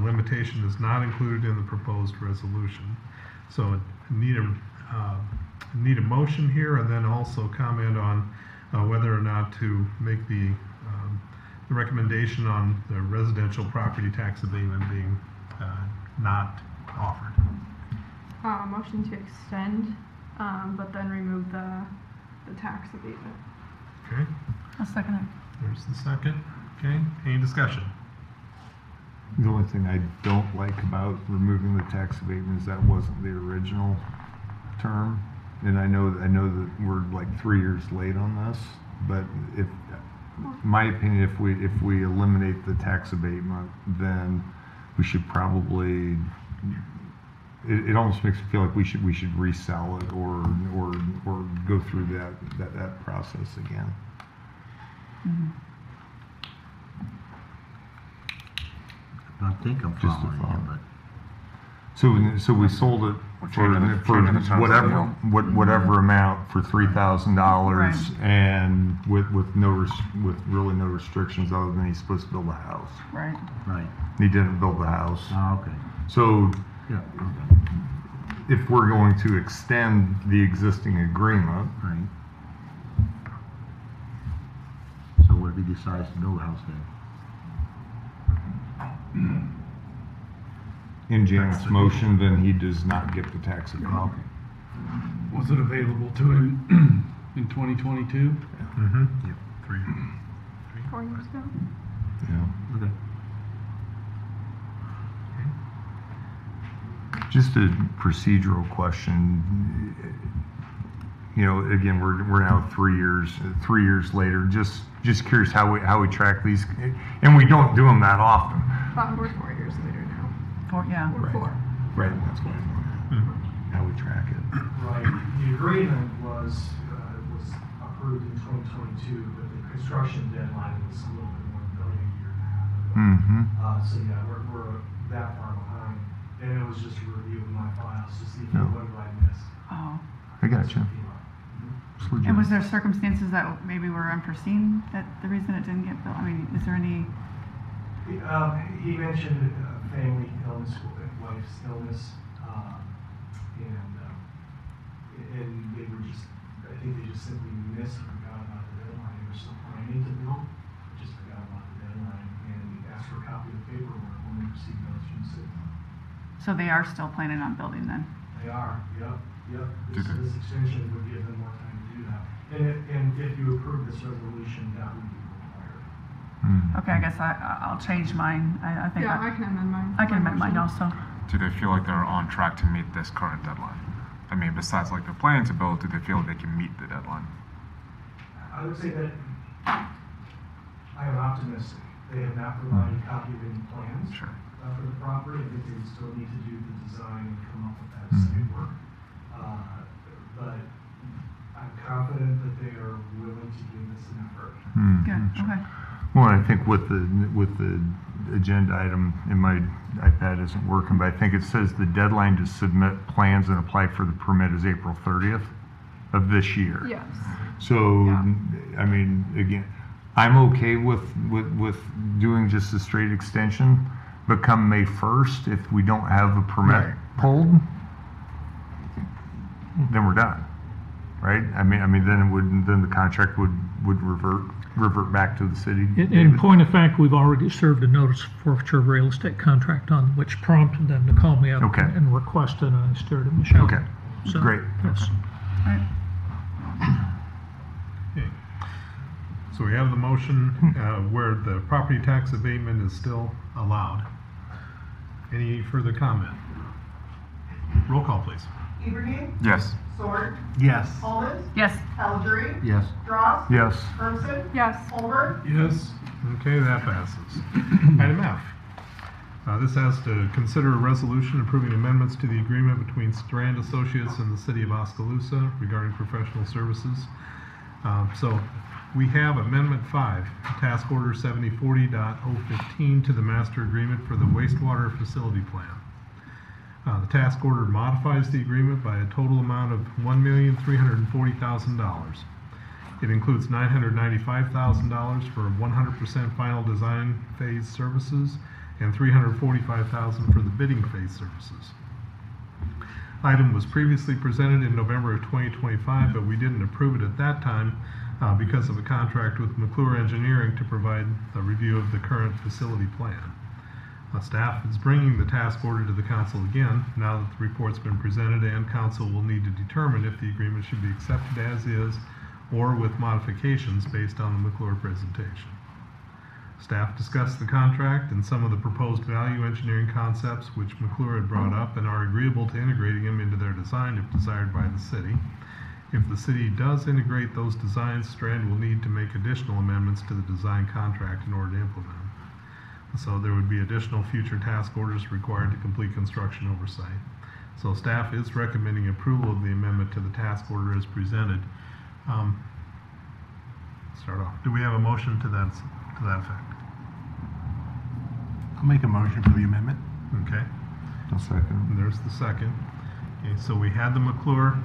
Limitation is not included in the proposed resolution. So need a motion here, and then also comment on whether or not to make the recommendation on the residential property tax abatement being not offered. Motion to extend, but then remove the tax abatement. Okay, I'll second it. there's the second. Okay, any discussion? The only thing I don't like about removing the tax abatement is that wasn't the original term. And I know that we're like 3 years late on this, but if, my opinion, if we eliminate the tax abatement, then we should probably, it almost makes me feel like we should resell it or go through that process again. I think I'm Just a following thought. you, but. So we sold it for whatever amount for $3,000 and with really no restrictions other than he's supposed to build a house. Right. Right. He didn't build the house. Oh, okay. So Yeah. if we're going to extend the existing agreement, Right. So what if he decides to build a house then? in Janet's motion, then he does not get the tax abatement. Was it available to him in 2022? Mm-hmm. Yep. 4 years ago. Yeah. Okay. Just a procedural question. You know, again, we're now 3 years later. Just curious how we track these, and we don't do them that often. We're 4 years later now. Yeah. We're 4. Right. That's what I thought. How we track it. Right. The agreement was approved in 2022, but the construction deadline was a little bit more than a year and a half ago. Mm-hmm. So yeah, we're that far behind. And it was just a review of my files to see No. what I missed. Oh. I got you. It's legit. And was there circumstances that maybe were unforeseen that the reason it didn't get built? I mean, is there any? He mentioned family illness, wife's illness, and they were just, I think they just simply missed or forgot about the deadline. They were still planning to build, just forgot about the deadline and asked for a copy of the paperwork when we received those from the city. So they are still planning on building then? They are, yep. This extension would give them more time to do that. And if you approve this resolution, that would be required. Okay, I guess I'll change mine. I think Yeah, I can amend mine. I can amend mine motion. also. Do they feel like they're on track to meet this current deadline? I mean, besides like they're planning to build, do they feel they can meet the deadline? I would say that I am optimistic. They have not provided a copy of any plans Sure. For the property. I think they still need to do the design and come up with that site work. But I'm confident that they are willing to give this an effort. Good, okay. Well, I think with the agenda item in my iPad isn't working, but I think it says the deadline to submit plans and apply for the permit is April 30th of this year. Yes. So, I mean, again, I'm okay with doing just a straight extension, but come May 1st, if we don't have a permit pulled, then we're done, right? I mean, then the contract would revert back to the city. In point of fact, we've already served a notice of forfeiture of real estate contract on, which prompted them to call me up Okay. and request it, and I steered it, Michelle. Okay, So, great. yes. Okay. So we have the motion where the property tax abatement is still allowed. Any further comment? Roll call, please. Ibrahim? Yes. Sword? Yes. Holman? Yes. Calgery? Yes. Dross? Yes. Hermson? Yes. Holbert? Yes. Okay, that passes. Item F. This has to consider a resolution approving amendments to the agreement between Strand Associates and the City of Oskaloosa regarding professional services. So we have Amendment 5, Task Order 7040.015 to the Master Agreement for the Wastewater Facility Plan. The task order modifies the agreement by a total amount of $1,340,000. It includes $995,000 for 100% final design phase services and $345,000 for the bidding phase services. Item was previously presented in November of 2025, but we didn't approve it at that time because of a contract with McClure Engineering to provide a review of the current facility plan. Staff is bringing the task order to the council again now that the report's been presented, and council will need to determine if the agreement should be accepted as is or with modifications based on the McClure presentation. Staff discussed the contract and some of the proposed value engineering concepts which McClure had brought up and are agreeable to integrating them into their design if desired by the city. If the city does integrate those designs, Strand will need to make additional amendments to the design contract in order to implement them. So there would be additional future task orders required to complete construction oversight. So staff is recommending approval of the amendment to the task order as presented. Start off. Do we have a motion to that effect? I'll make a motion for the amendment. Okay. I'll second. And there's the second. Okay, so we had the McClure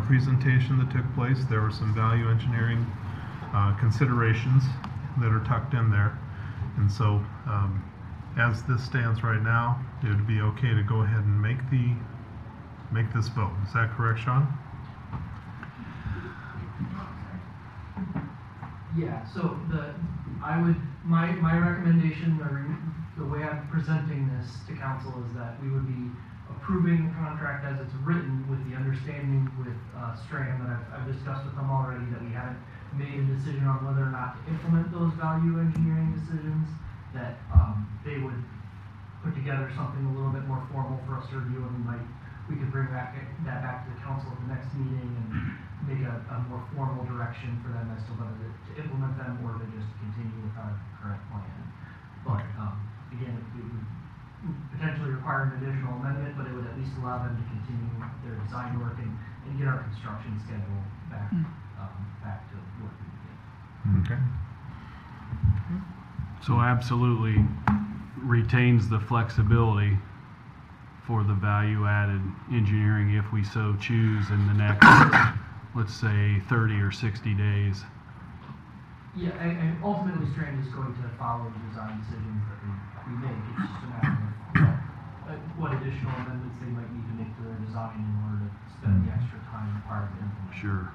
presentation that took place. There were some value engineering considerations that are tucked in there. And so, as this stands right now, it would be okay to go ahead and make this vote. Is that correct, Sean? Yeah, so my recommendation, or the way I'm presenting this to council is that we would be approving the contract as it's written with the understanding with Strand that I've discussed with them already, that we haven't made a decision on whether or not to implement those value engineering decisions, that they would put together something a little bit more formal for us to review, and we could bring that back to the council at the next meeting and make a more formal direction for them as to whether to implement them or to just continue with our current plan. But again, it would potentially require an additional amendment, but it would at least allow them to continue their design work and and get our construction schedule back, back to what we did. Okay. So absolutely retains the flexibility for the value-added engineering if we so choose in the next, let's say, 30 or 60 days. Yeah, and ultimately Strand is going to follow the design decisions that we make. It's just a matter of what additional amendments they might need to make to their design in order to spend the extra time required to implement. Sure.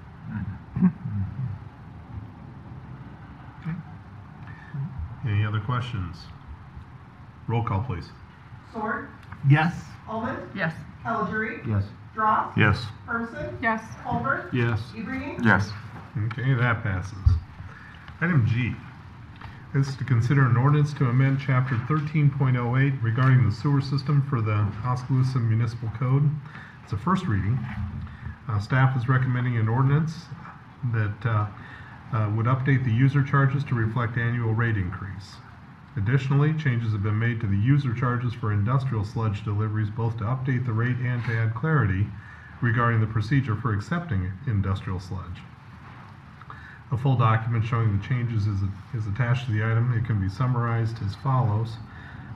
Any other questions? Roll call, please. Sword, Yes. Almond, Yes. Calgery, Yes. Dross, Yes. Hermson, Yes. Colbert, Yes. Ebering, Yes. Okay, that passes. Item G is to consider an ordinance to amend Chapter 13.08 regarding the sewer system for the Oskaloosa Municipal Code. It's a first reading. Staff is recommending an ordinance that would update the user charges to reflect annual rate increase. Additionally, changes have been made to the user charges for industrial sludge deliveries, both to update the rate and to add clarity regarding the procedure for accepting industrial sludge. A full document showing the changes is attached to the item. It can be summarized as follows.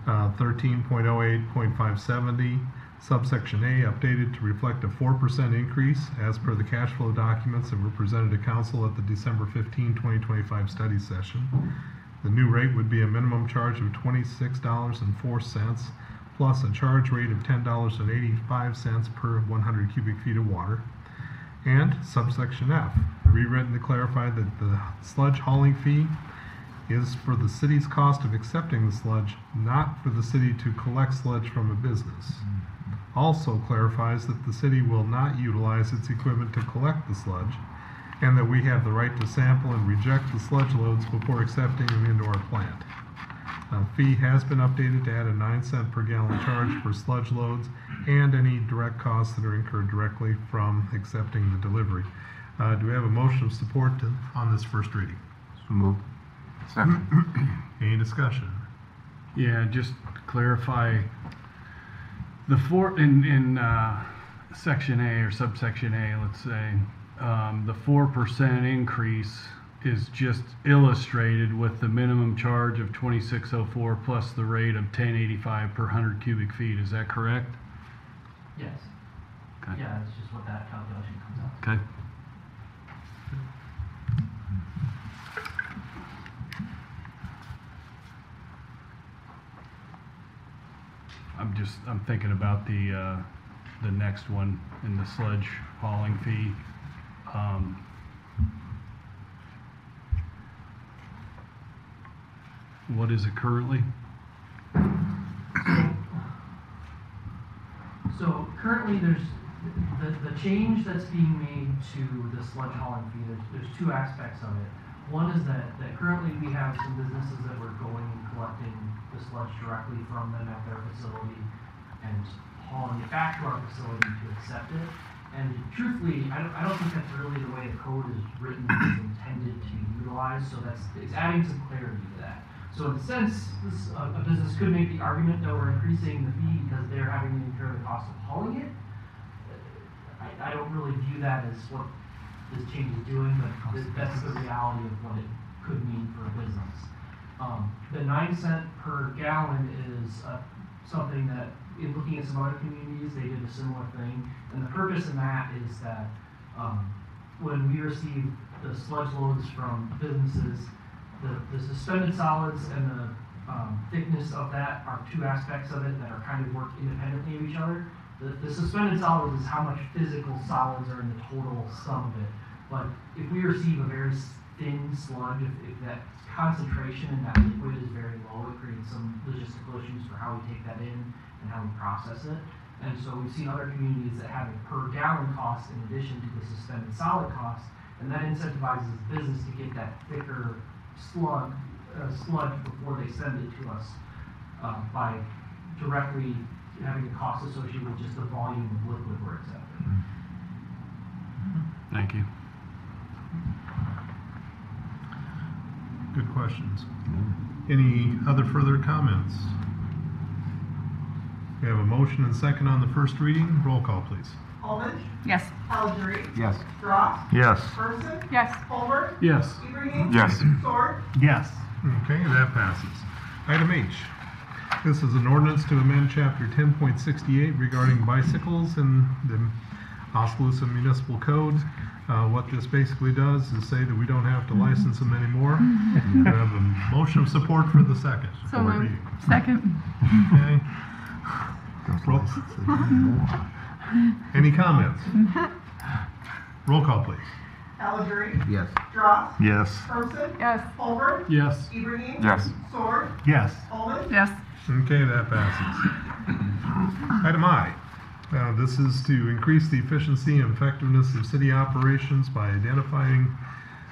13.08.570, subsection A, updated to reflect a 4% increase as per the cash flow documents that were presented to council at the December 15, 2025 study session. The new rate would be a minimum charge of $26.04 plus a charge rate of $10.85 per 100 cubic feet of water. And subsection F, rewritten to clarify that the sludge hauling fee is for the city's cost of accepting the sludge, not for the city to collect sludge from a business. Also clarifies that the city will not utilize its equipment to collect the sludge, and that we have the right to sample and reject the sludge loads before accepting them into our plant. Fee has been updated to add a 9-cent per gallon charge for sludge loads and any direct costs that are incurred directly from accepting the delivery. Do we have a motion of support on this first reading? So moved. Second. Any discussion? Yeah, just to clarify, the in section A or subsection A, let's say, the 4% increase is just illustrated with the minimum charge of $26.04 plus the rate of $10.85 per 100 cubic feet. Is that correct? Yes. Okay. Yeah, that's just what that calculation comes out. Okay. I'm thinking about the next one in the sludge hauling fee. What is it currently? So currently there's the change that's being made to the sludge hauling fee. There's two aspects of it. One is that currently we have some businesses that were going and collecting the sludge directly from them at their facility and hauling it back to our facility to accept it. And truthfully, I don't think that's really the way the code is written is intended to be utilized. So it's adding some clarity to that. So in a sense, a business could make the argument that we're increasing the fee because they're having to incur the cost of hauling it. I don't really view that as what this change is doing, but that's the reality of what it could mean for a business. The 9-cent per gallon is something that, in looking at some other communities, they did a similar thing. And the purpose in that is that when we receive the sludge loads from businesses, the suspended solids and the thickness of that are two aspects of it that are kind of work independently of each other. The suspended solids is how much physical solids are in the total sum of it. But if we receive a very thin sludge, if that concentration in that liquid is very low, it creates some logistical issues for how we take that in and how we process it. And so we've seen other communities that have a per gallon cost in addition to the suspended solid cost, and that incentivizes the business to get that thicker sludge before they send it to us by directly having the cost associated with just the volume of liquid we're accepting. Thank you. Good questions. Any other further comments? We have a motion and second on the first reading. Roll call, please. Olmich, Yes. Calgery, Yes. Dross, Yes. Herman, Yes. Holbert, Yes. Ibrahim, Yes. Sword, Yes. Okay, that passes. Item H. This is an ordinance to amend Chapter 10.68 regarding bicycles in the Oskaloosa Municipal Code. What this basically does is say that we don't have to license them anymore. We have a motion of support for the second. So moved. Second. Okay. Those Roll. licenses anymore. Any comments? Roll call, please. Calgery, Yes. Dross, Yes. Herman, Yes. Holbert, Yes. Ibrahim, Yes. Sword, Yes. Olmich, Yes. Okay, that passes. Item I. This is to increase the efficiency and effectiveness of city operations by identifying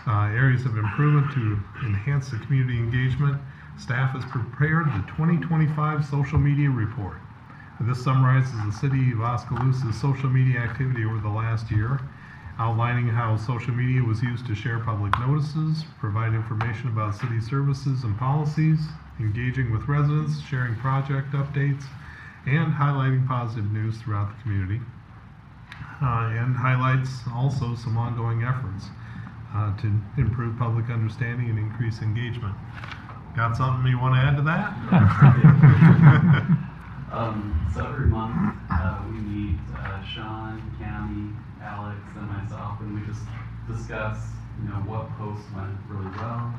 areas of improvement to enhance the community engagement. Staff has prepared the 2025 social media report. This summarizes the city of Oskaloosa's social media activity over the last year, outlining how social media was used to share public notices, provide information about city services and policies, engaging with residents, sharing project updates, and highlighting positive news throughout the community. And highlights also some ongoing efforts to improve public understanding and increase engagement. Got something you want to add to that? So every month we meet Sean, Cammy, Alex, and myself, and we just discuss, what posts went really well,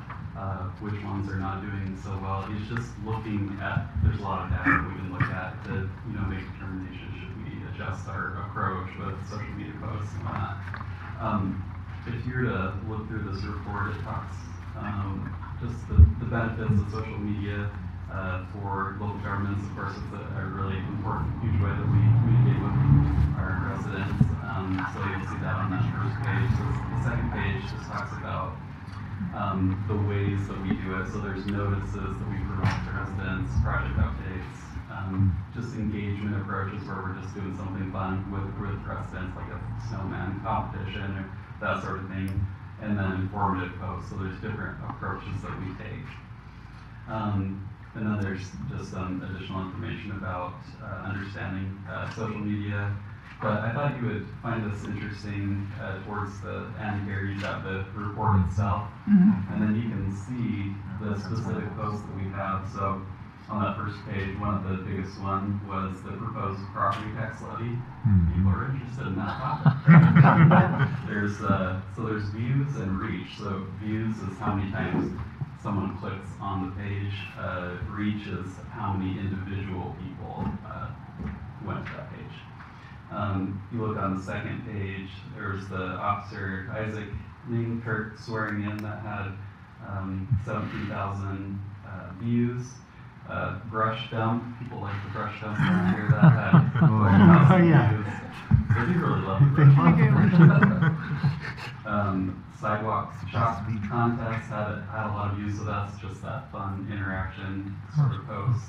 which ones are not doing so well. It's just looking at, there's a lot of data we can look at to, make determination, should we adjust our approach with social media posts and whatnot. If you were to look through this report, it talks just the benefits of social media for local governments. Of course, it's a really important, huge way that we communicate with our residents. So you'll see that on that first page. So the second page just talks about the ways that we do it. So there's notices that we provide to residents, project updates, just engagement approaches where we're just doing something fun with residents, like a snowman competition or that sort of thing, and then informative posts. So there's different approaches that we take. And then there's just some additional information about understanding social media. But I thought you would find this interesting towards the end here. You've got the report itself, and then you can see the specific posts that we have. So on that first page, one of the biggest one was the proposed property tax levy. People are interested in that topic. There's views and reach. So views is how many times someone clicks on the page. Reach is how many individual people went to that page. You look on the second page, there's the Officer Isaac Kirk swearing in that had 17,000 views. Brush dump, people like the brush dump around here, that had 4,000 views. So they really love the brush dump. Sidewalk shop contest had a lot of views, so that's just that fun interaction sort of post.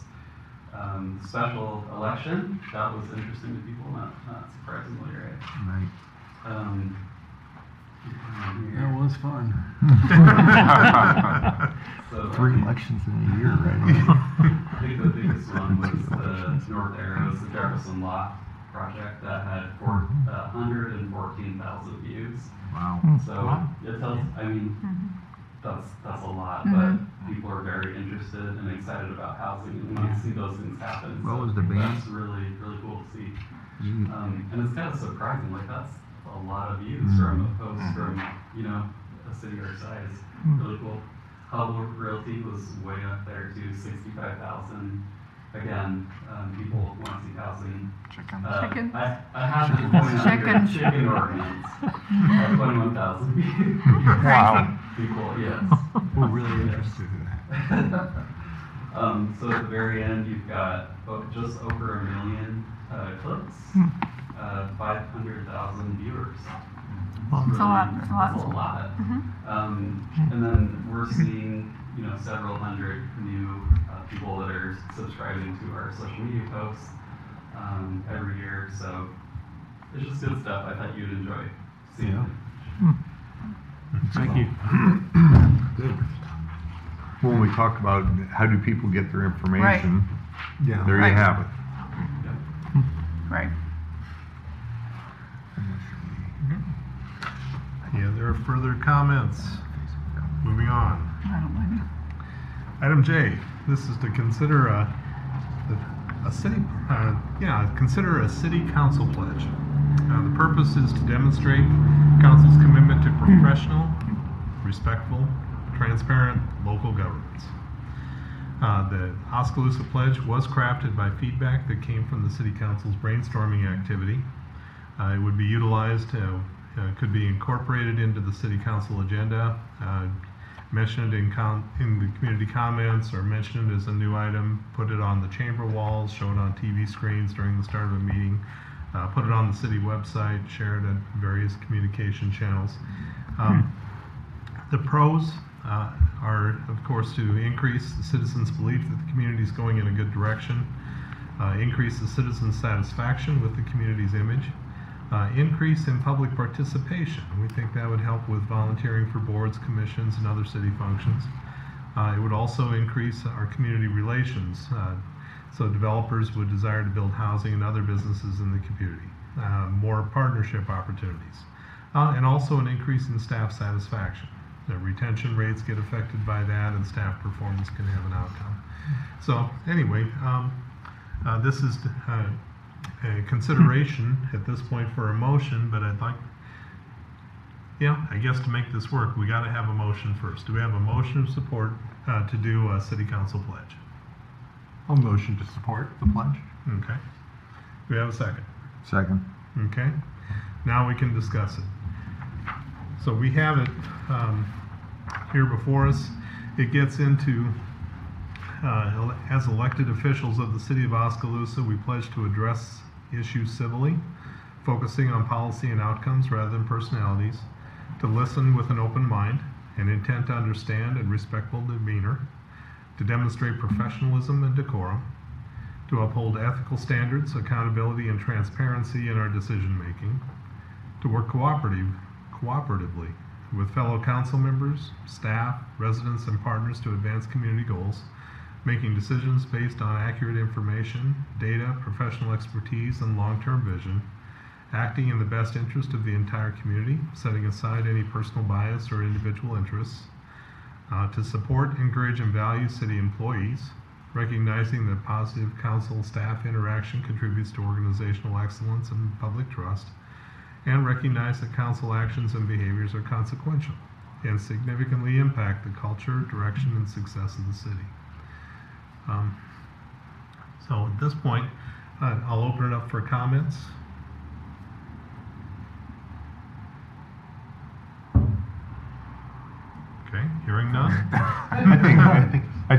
Special election, that was interesting to people, not surprisingly, right? That was fun. So, 3 elections in a year, right? I think the biggest one was the North Arrows, the Jefferson Lot project that had 114,000 views. Wow. So it tells, that's a lot, but people are very interested and excited about housing, and when you see those things happen, What so was the band? that's really, really cool to see. And it's kind of surprising, like that's a lot of views from a post from, a city our size. Really cool. Hubble Realty was way up there too, 65,000. Again, people want to see housing. Chicken. Chicken. I have to point out here, chicken ordinance. 21,000 views. Wow. People, yes. We're really interested in that. So at the very end, you've got just over 1 million clicks, 500,000 viewers. It's a lot. It's a lot. That's a lot. And then we're seeing, several hundred new people that are subscribing to our social media posts every year. So it's just good stuff. I thought you'd enjoy seeing it. Thank you. Good. When we talk about how do people get their information, Yeah. there you have it. Right. Any other further comments? Moving on. I don't mind. Item J, this is to consider consider a city council pledge. The purpose is to demonstrate council's commitment to professional, respectful, transparent local governance. The Oskaloosa pledge was crafted by feedback that came from the city council's brainstorming activity. It would be utilized, could be incorporated into the city council agenda, mentioned in the community comments, or mentioned as a new item, put it on the chamber walls, show it on TV screens during the start of a meeting, put it on the city website, share it at various communication channels. The pros are, of course, to increase the citizens' belief that the community is going in a good direction, increase the citizens' satisfaction with the community's image, increase in public participation. We think that would help with volunteering for boards, commissions, and other city functions. It would also increase our community relations, so developers would desire to build housing and other businesses in the community, more partnership opportunities, and also an increase in staff satisfaction. The retention rates get affected by that, and staff performance can have an outcome. So anyway, this is a consideration at this point for a motion, but I'd like, I guess to make this work, we got to have a motion first. Do we have a motion of support to do a city council pledge? I'll motion to support the pledge. Okay. Do we have a second? Second. Okay. Now we can discuss it. So we have it here before us. It gets into as elected officials of the city of Oskaloosa, we pledge to address issues civilly, focusing on policy and outcomes rather than personalities, to listen with an open mind, an intent to understand and respectful demeanor, to demonstrate professionalism and decorum, to uphold ethical standards, accountability, and transparency in our decision-making, to work cooperatively with fellow council members, staff, residents, and partners to advance community goals, making decisions based on accurate information, data, professional expertise, and long-term vision, acting in the best interest of the entire community, setting aside any personal bias or individual interests, to support, encourage, and value city employees, recognizing that positive council staff interaction contributes to organizational excellence and public trust, and recognize that council actions and behaviors are consequential and significantly impact the culture, direction, and success of the city. So at this point, I'll open it up for comments. Okay, hearing none. I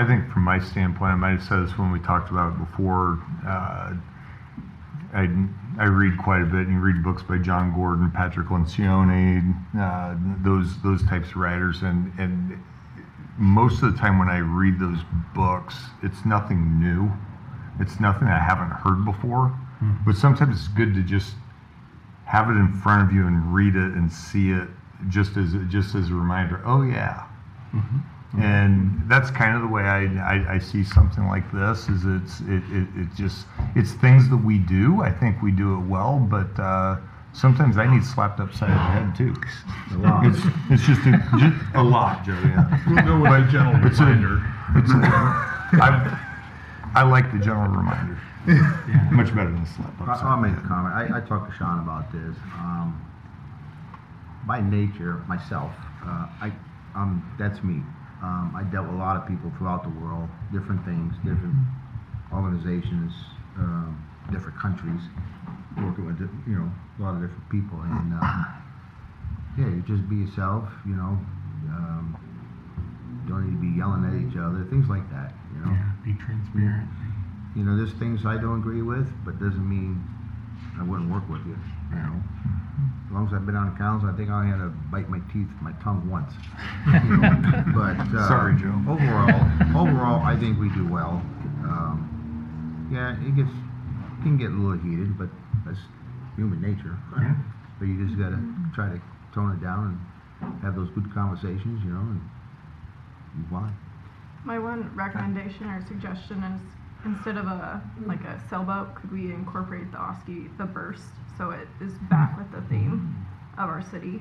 think from my standpoint, I might have said this when we talked about it before. I read quite a bit, and you read books by John Gordon, Patrick Lencioni, those types of writers, and most of the time when I read those books, it's nothing new. It's nothing I haven't heard before. Mm-hmm. But sometimes it's good to just have it in front of you and read it and see it just as a reminder. Oh yeah. Mm-hmm. Mm-hmm. And that's kind of the way I see something like this. Is it's things that we do. I think we do it well, but sometimes I need slapped upside the head too. A lot. It's just a lot, Joe. Yeah. We'll go with a gentle reminder. I like the general reminder. Yeah. Much better than slap upside. I'll make a comment. I talked to Sean about this. By nature, myself, that's me. I dealt with a lot of people throughout the world, different things, different organizations, different countries, working with a lot of different people, and you just be yourself. Don't need to be yelling at each other, things like that. Yeah, be transparent. There's things I don't agree with, but doesn't mean I wouldn't work with you. As long as I've been on council, I think I had to bite my tongue once. But sorry, Joe. Overall, I think we do well. It can get a little heated, but that's human nature. Yeah. But you just gotta try to tone it down and have those good conversations, and move on. My one recommendation or suggestion is, instead of a sailboat, could we incorporate the burst so it is back with the theme? of our city.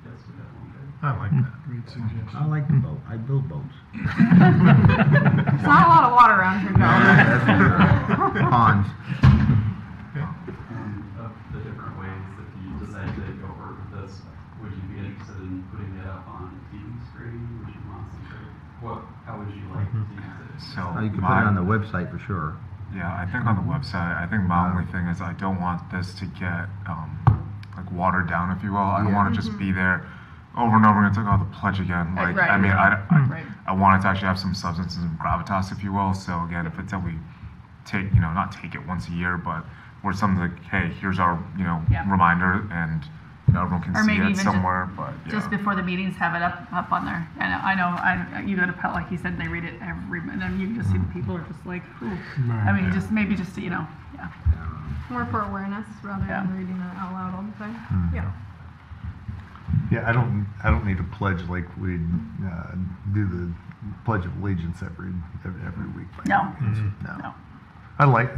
Yes, we definitely could. I like that. Great suggestion. I like the boat. I build boats. There's not a lot of water around here, Joe. Ponds. Of the different ways, if you decide to go forward with this, would you be interested in putting it up on a TV screen? Would you want some sort of, how would you like to use it? So You can put it on the website for sure. yeah, I think on the website, I think my only thing is I don't want this to get like watered down, if you will. I don't want to just be there over and over again, talk about the pledge again. Like, Right. I mean, Right. I want it to actually have some substance and some gravitas, if you will. So again, if it's that we take, not take it once a year, but where it's something like, hey, here's our, Yeah. reminder, and everyone can Or see maybe it even somewhere. But yeah. Just before the meetings, have it up on there. And I know, you go to Pet, like you said, they read it and then you can just see the people are just like, ooh. I mean, just maybe just, yeah. More for awareness rather Yeah. than reading it out loud all the time. Yeah. Yeah, I don't need a pledge like we do the Pledge of Allegiance every week. by No. any means. No. No. I like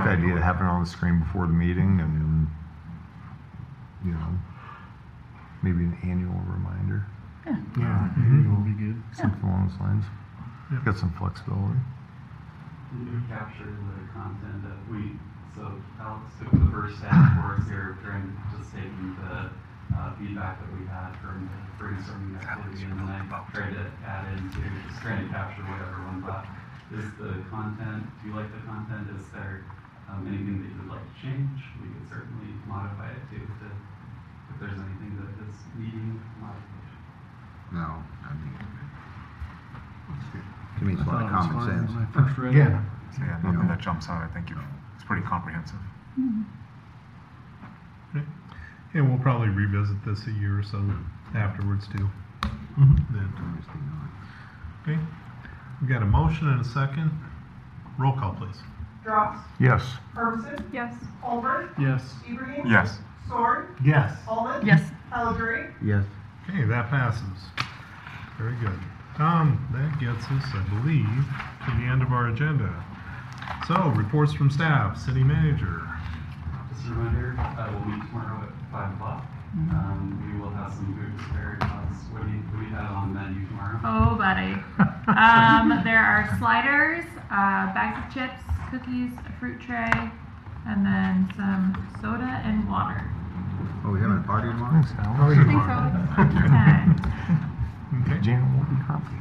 the idea of having it on the screen before the meeting, and maybe an annual reminder, Yeah, maybe it'll be good. something along those lines. Got some flexibility. You capture the content that so Alex took the first step for us here during just taking the feedback that we had from the brainstorming activity, and then I tried to add into just trying to capture what everyone thought. Is the content, do you like the content? Is there anything that you would like to change? We could certainly modify it too, if there's anything that is needing modification. No, I mean, to me, it's a lot of common sense. When I first read Yeah. it. So yeah, nothing that jumps out. I think it's pretty comprehensive. And we'll probably revisit this a year or so afterwards too. Then. Okay, we got a motion and a second. Roll call, please. Drops, Yes. Hermson, Yes. Holbert, Yes. Ibrahim, Yes. Sword, Yes. Almond, Yes. Calgery, Yes. Okay, that passes. Very good. That gets us, I believe, to the end of our agenda. So, reports from staff, city manager. Just a reminder, we'll meet tomorrow at 5 o'clock. We will have some food prepared. What do you have on the menu tomorrow? Oh, buddy. There are sliders, bags of chips, cookies, a fruit tray, and then some soda and water. Oh, we having a party tomorrow? I think so. Okay. Jan will be happy.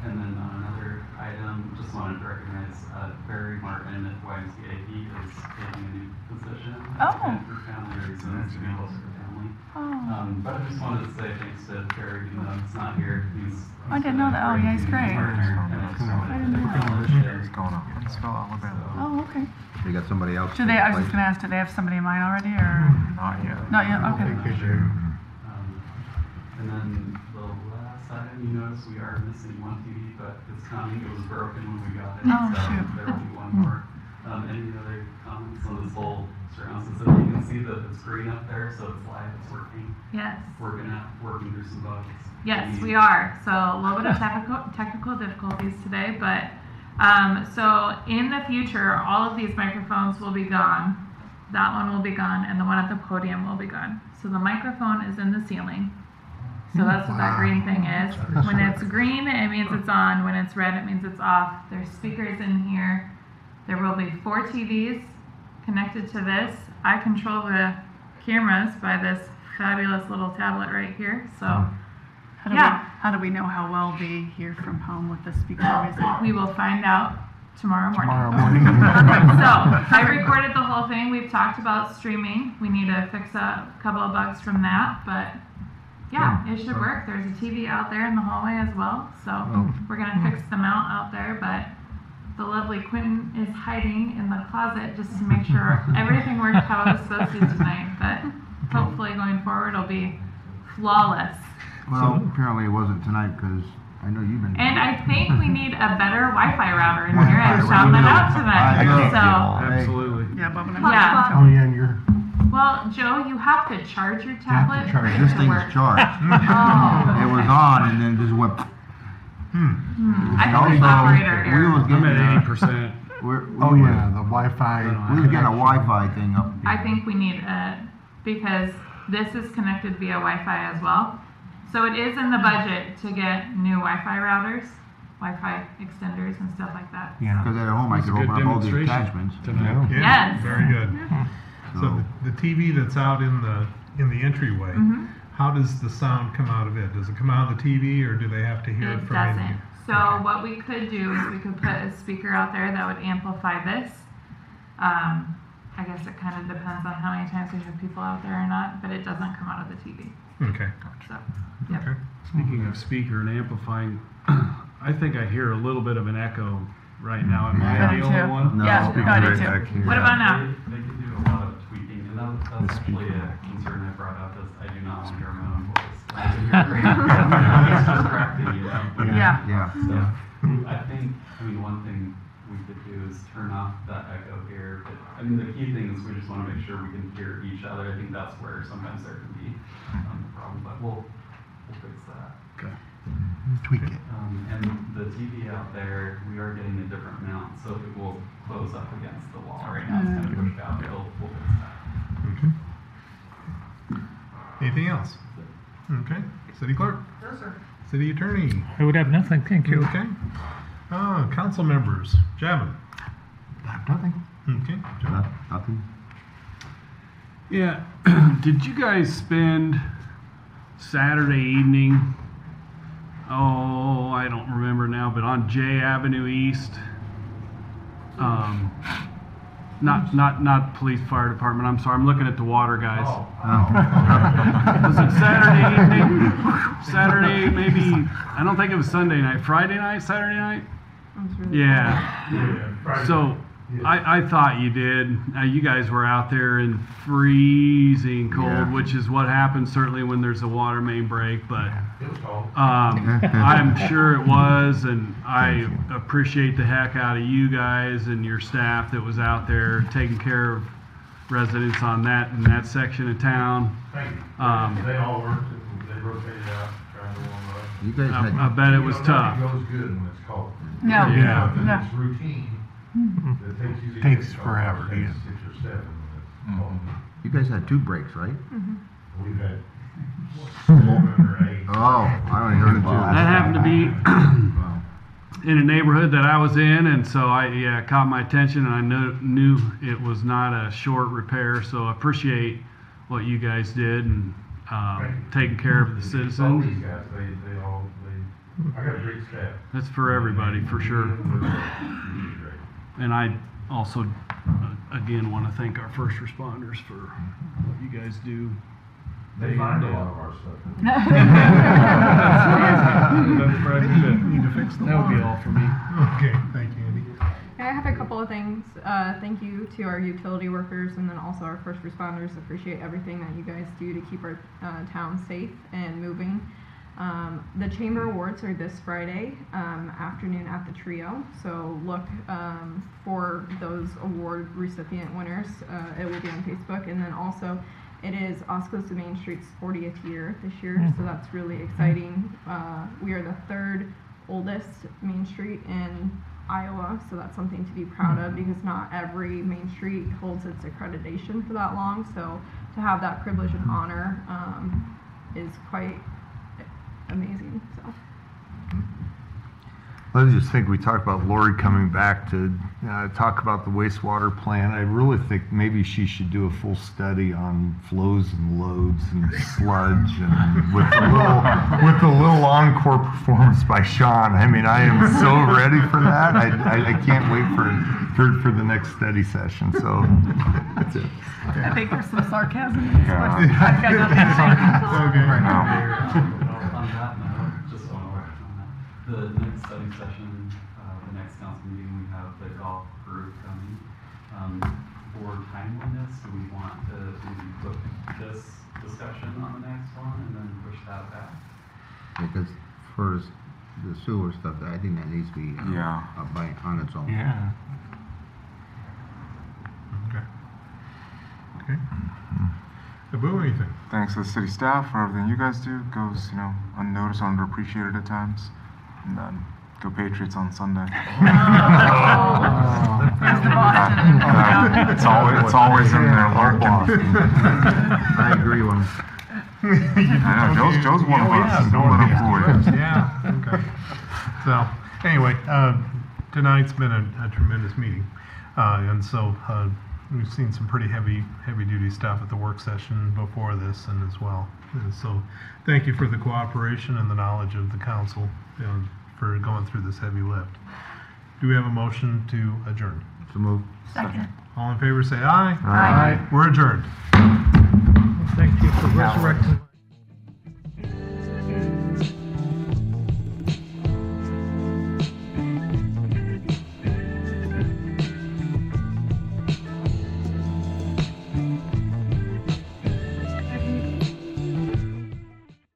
And then on another item, just wanted to recognize Barry Martin at YMCA. He is taking a new position Oh. and for family reasons to be closer to family. But I just wanted to say thanks to Barry, even though he's not here. I didn't know that. Oh, yeah, he's great. What's going on? Spell Alabama. Oh, okay. They got somebody else. Do they, I was just gonna ask, do they have somebody in mind already, or? Not yet. Not yet, okay. And then the last item, you notice we are missing one TV, but it's coming. It was broken when we got it. Oh, so shoot. there will be one more. Any other comments on this whole surround system? You can see the screen up there, so it's live, it's working. Yes. Working through some bugs. Yes, we are. So a little bit of technical difficulties today, but so in the future, all of these microphones will be gone. That one will be gone, and the one at the podium will be gone. So the microphone is in the ceiling. So that's what that green thing is. When it's green, it means it's on. When it's red, it means it's off. There's speakers in here. There will be 4 TVs connected to this. I control the cameras by this fabulous little tablet right here. So How do we know how well they hear from home with the speaker? we will find out tomorrow morning. Perfect. So I recorded the whole thing. We've talked about streaming. We need to fix a couple of bugs from that, but yeah, it should work. There's a TV out there in the hallway as well, so we're gonna fix the mount out there, but the lovely Quentin is hiding in the closet just to make sure everything worked how it was supposed to tonight, but hopefully going forward it'll be flawless. Well, apparently it wasn't tonight because I know you've been. And I think we need a better Wi-Fi router in here. I shouted that out to them. Absolutely. Yeah, Bob and I. Yeah. Oh, yeah, and you're. Well, Joe, you have to charge your tablet. This thing's charged. It was on and then just went. I think there's operator We error. was I'm getting at 80%. Oh, yeah, the Wi-Fi. We was getting a Wi-Fi thing up. I think we need a because this is connected via Wi-Fi as well. So it is in the budget to get new Wi-Fi routers, Wi-Fi extenders and stuff like that. Yeah. Because at home I That's can a good open up all the demonstration attachments. tonight. Yeah, Yes. very good. So the TV that's out in the entryway, how does the sound come out of it? Does it come out of the TV, or do they have to hear it It from in doesn't. here? So what we could do is we could put a speaker out there that would amplify this. I guess it kind of depends on how many times we have people out there or not, but it doesn't come out of the TV. Okay. So, yep. Okay. Speaking of speaker and amplifying, I think I hear a little bit of an echo right now. Am I I do the only too. one? No, Yeah, speaker no, I do right too. back here. What about now? They could do a lot of tweaking, and that's actually a concern I brought up, is I do not want to hear my own voice. It's distracting, you know? Yeah. Yeah. So, I think, one thing we could do is turn off that echo here. But, the key thing is we just want to make sure we can hear each other. I think that's where sometimes there can be a problem, but we'll fix that. Okay. Tweak it. And the TV out there, we are getting a different mount, so it will close up against the wall. Right now it's kind of pushed out. We'll fix that. Okay. Anything else? Okay. City clerk? No, sir. City attorney? I would have nothing, thank you. Okay. Council members? Javin? Nothing. Okay. John? Nothing. Yeah. Did you guys spend Saturday evening, I don't remember now, but on J Avenue East, not police fire department, I'm sorry, I'm looking at the water guys. Was it Saturday evening? Saturday, maybe, I don't think it was Sunday night, Friday night, Saturday night? Yeah. So, I thought you did. You guys were out there in freezing cold, Yeah. which is what happens certainly when there's a water main break, but It was cold. I'm sure it was, and I appreciate the heck out of you guys and your staff that was out there taking care of residents in that section of town. Thank you. They all worked, they rotated out, trying to warm up. You guys had. I bet it was tough. Nothing goes good when it's cold. No. Yeah. If No. it's routine, it takes usually. Takes forever to Takes get. 6 or 7 when it's cold. You guys had 2 breaks, right? We've had 7 or 8. Oh, I only heard about That happened to be in a neighborhood that I was in, and so it caught my attention, and I knew it was not a short repair, so I appreciate what you guys did and taking care of the All citizens. these guys, I got a great staff. That's for everybody, for sure. And I also, again, want to thank our first responders for what you guys do. They find a lot of our stuff. That's probably good. Need to fix the That would be water. all for me. Okay, thank you, Andy. I have a couple of things. Thank you to our utility workers and then also our first responders. Appreciate everything that you guys do to keep our town safe and moving. The Chamber Awards are this Friday afternoon at the Trio, so look for those award recipient winners. It will be on Facebook, and then also it is Oskaloosa Main Street's 40th year this year, so that's really exciting. We are the 3rd oldest Main Street in Iowa, so that's something to be proud of because not every Main Street holds its accreditation for that long, so to have that privilege and honor is quite amazing. So. I just think we talked about Lori coming back to talk about the wastewater plant. I really think maybe she should do a full study on flows and loads and sludge, and with a little encore performance by Sean. I mean, I am so ready for that. I can't wait for the next study session. So that's it. I think there's some sarcasm. Yeah. I've got nothing to say. Okay. On that note, just on the next study session, the next council meeting, we have the golf group coming. For timeliness, do we want to maybe put this discussion on the next one and then push that back? Because for the sewer stuff, I think that needs to be on its own. Yeah. Okay. Abu, anything? Thanks to the city staff for everything you guys do. Goes, unnoticed, underappreciated at times. And then Go Patriots on Sunday. It's always in there lurking. I agree with him. I know, Joe's one of us. Don't let him fool you. Yeah, okay. So, anyway, tonight's been a tremendous meeting. And so, we've seen some pretty heavy duty stuff at the work session before this and as well. And so, thank you for the cooperation and the knowledge of the council, for going through this heavy lift. Do we have a motion to adjourn? So move. Second. All in favor say aye. Aye. We're adjourned. Thank you for resurrecting.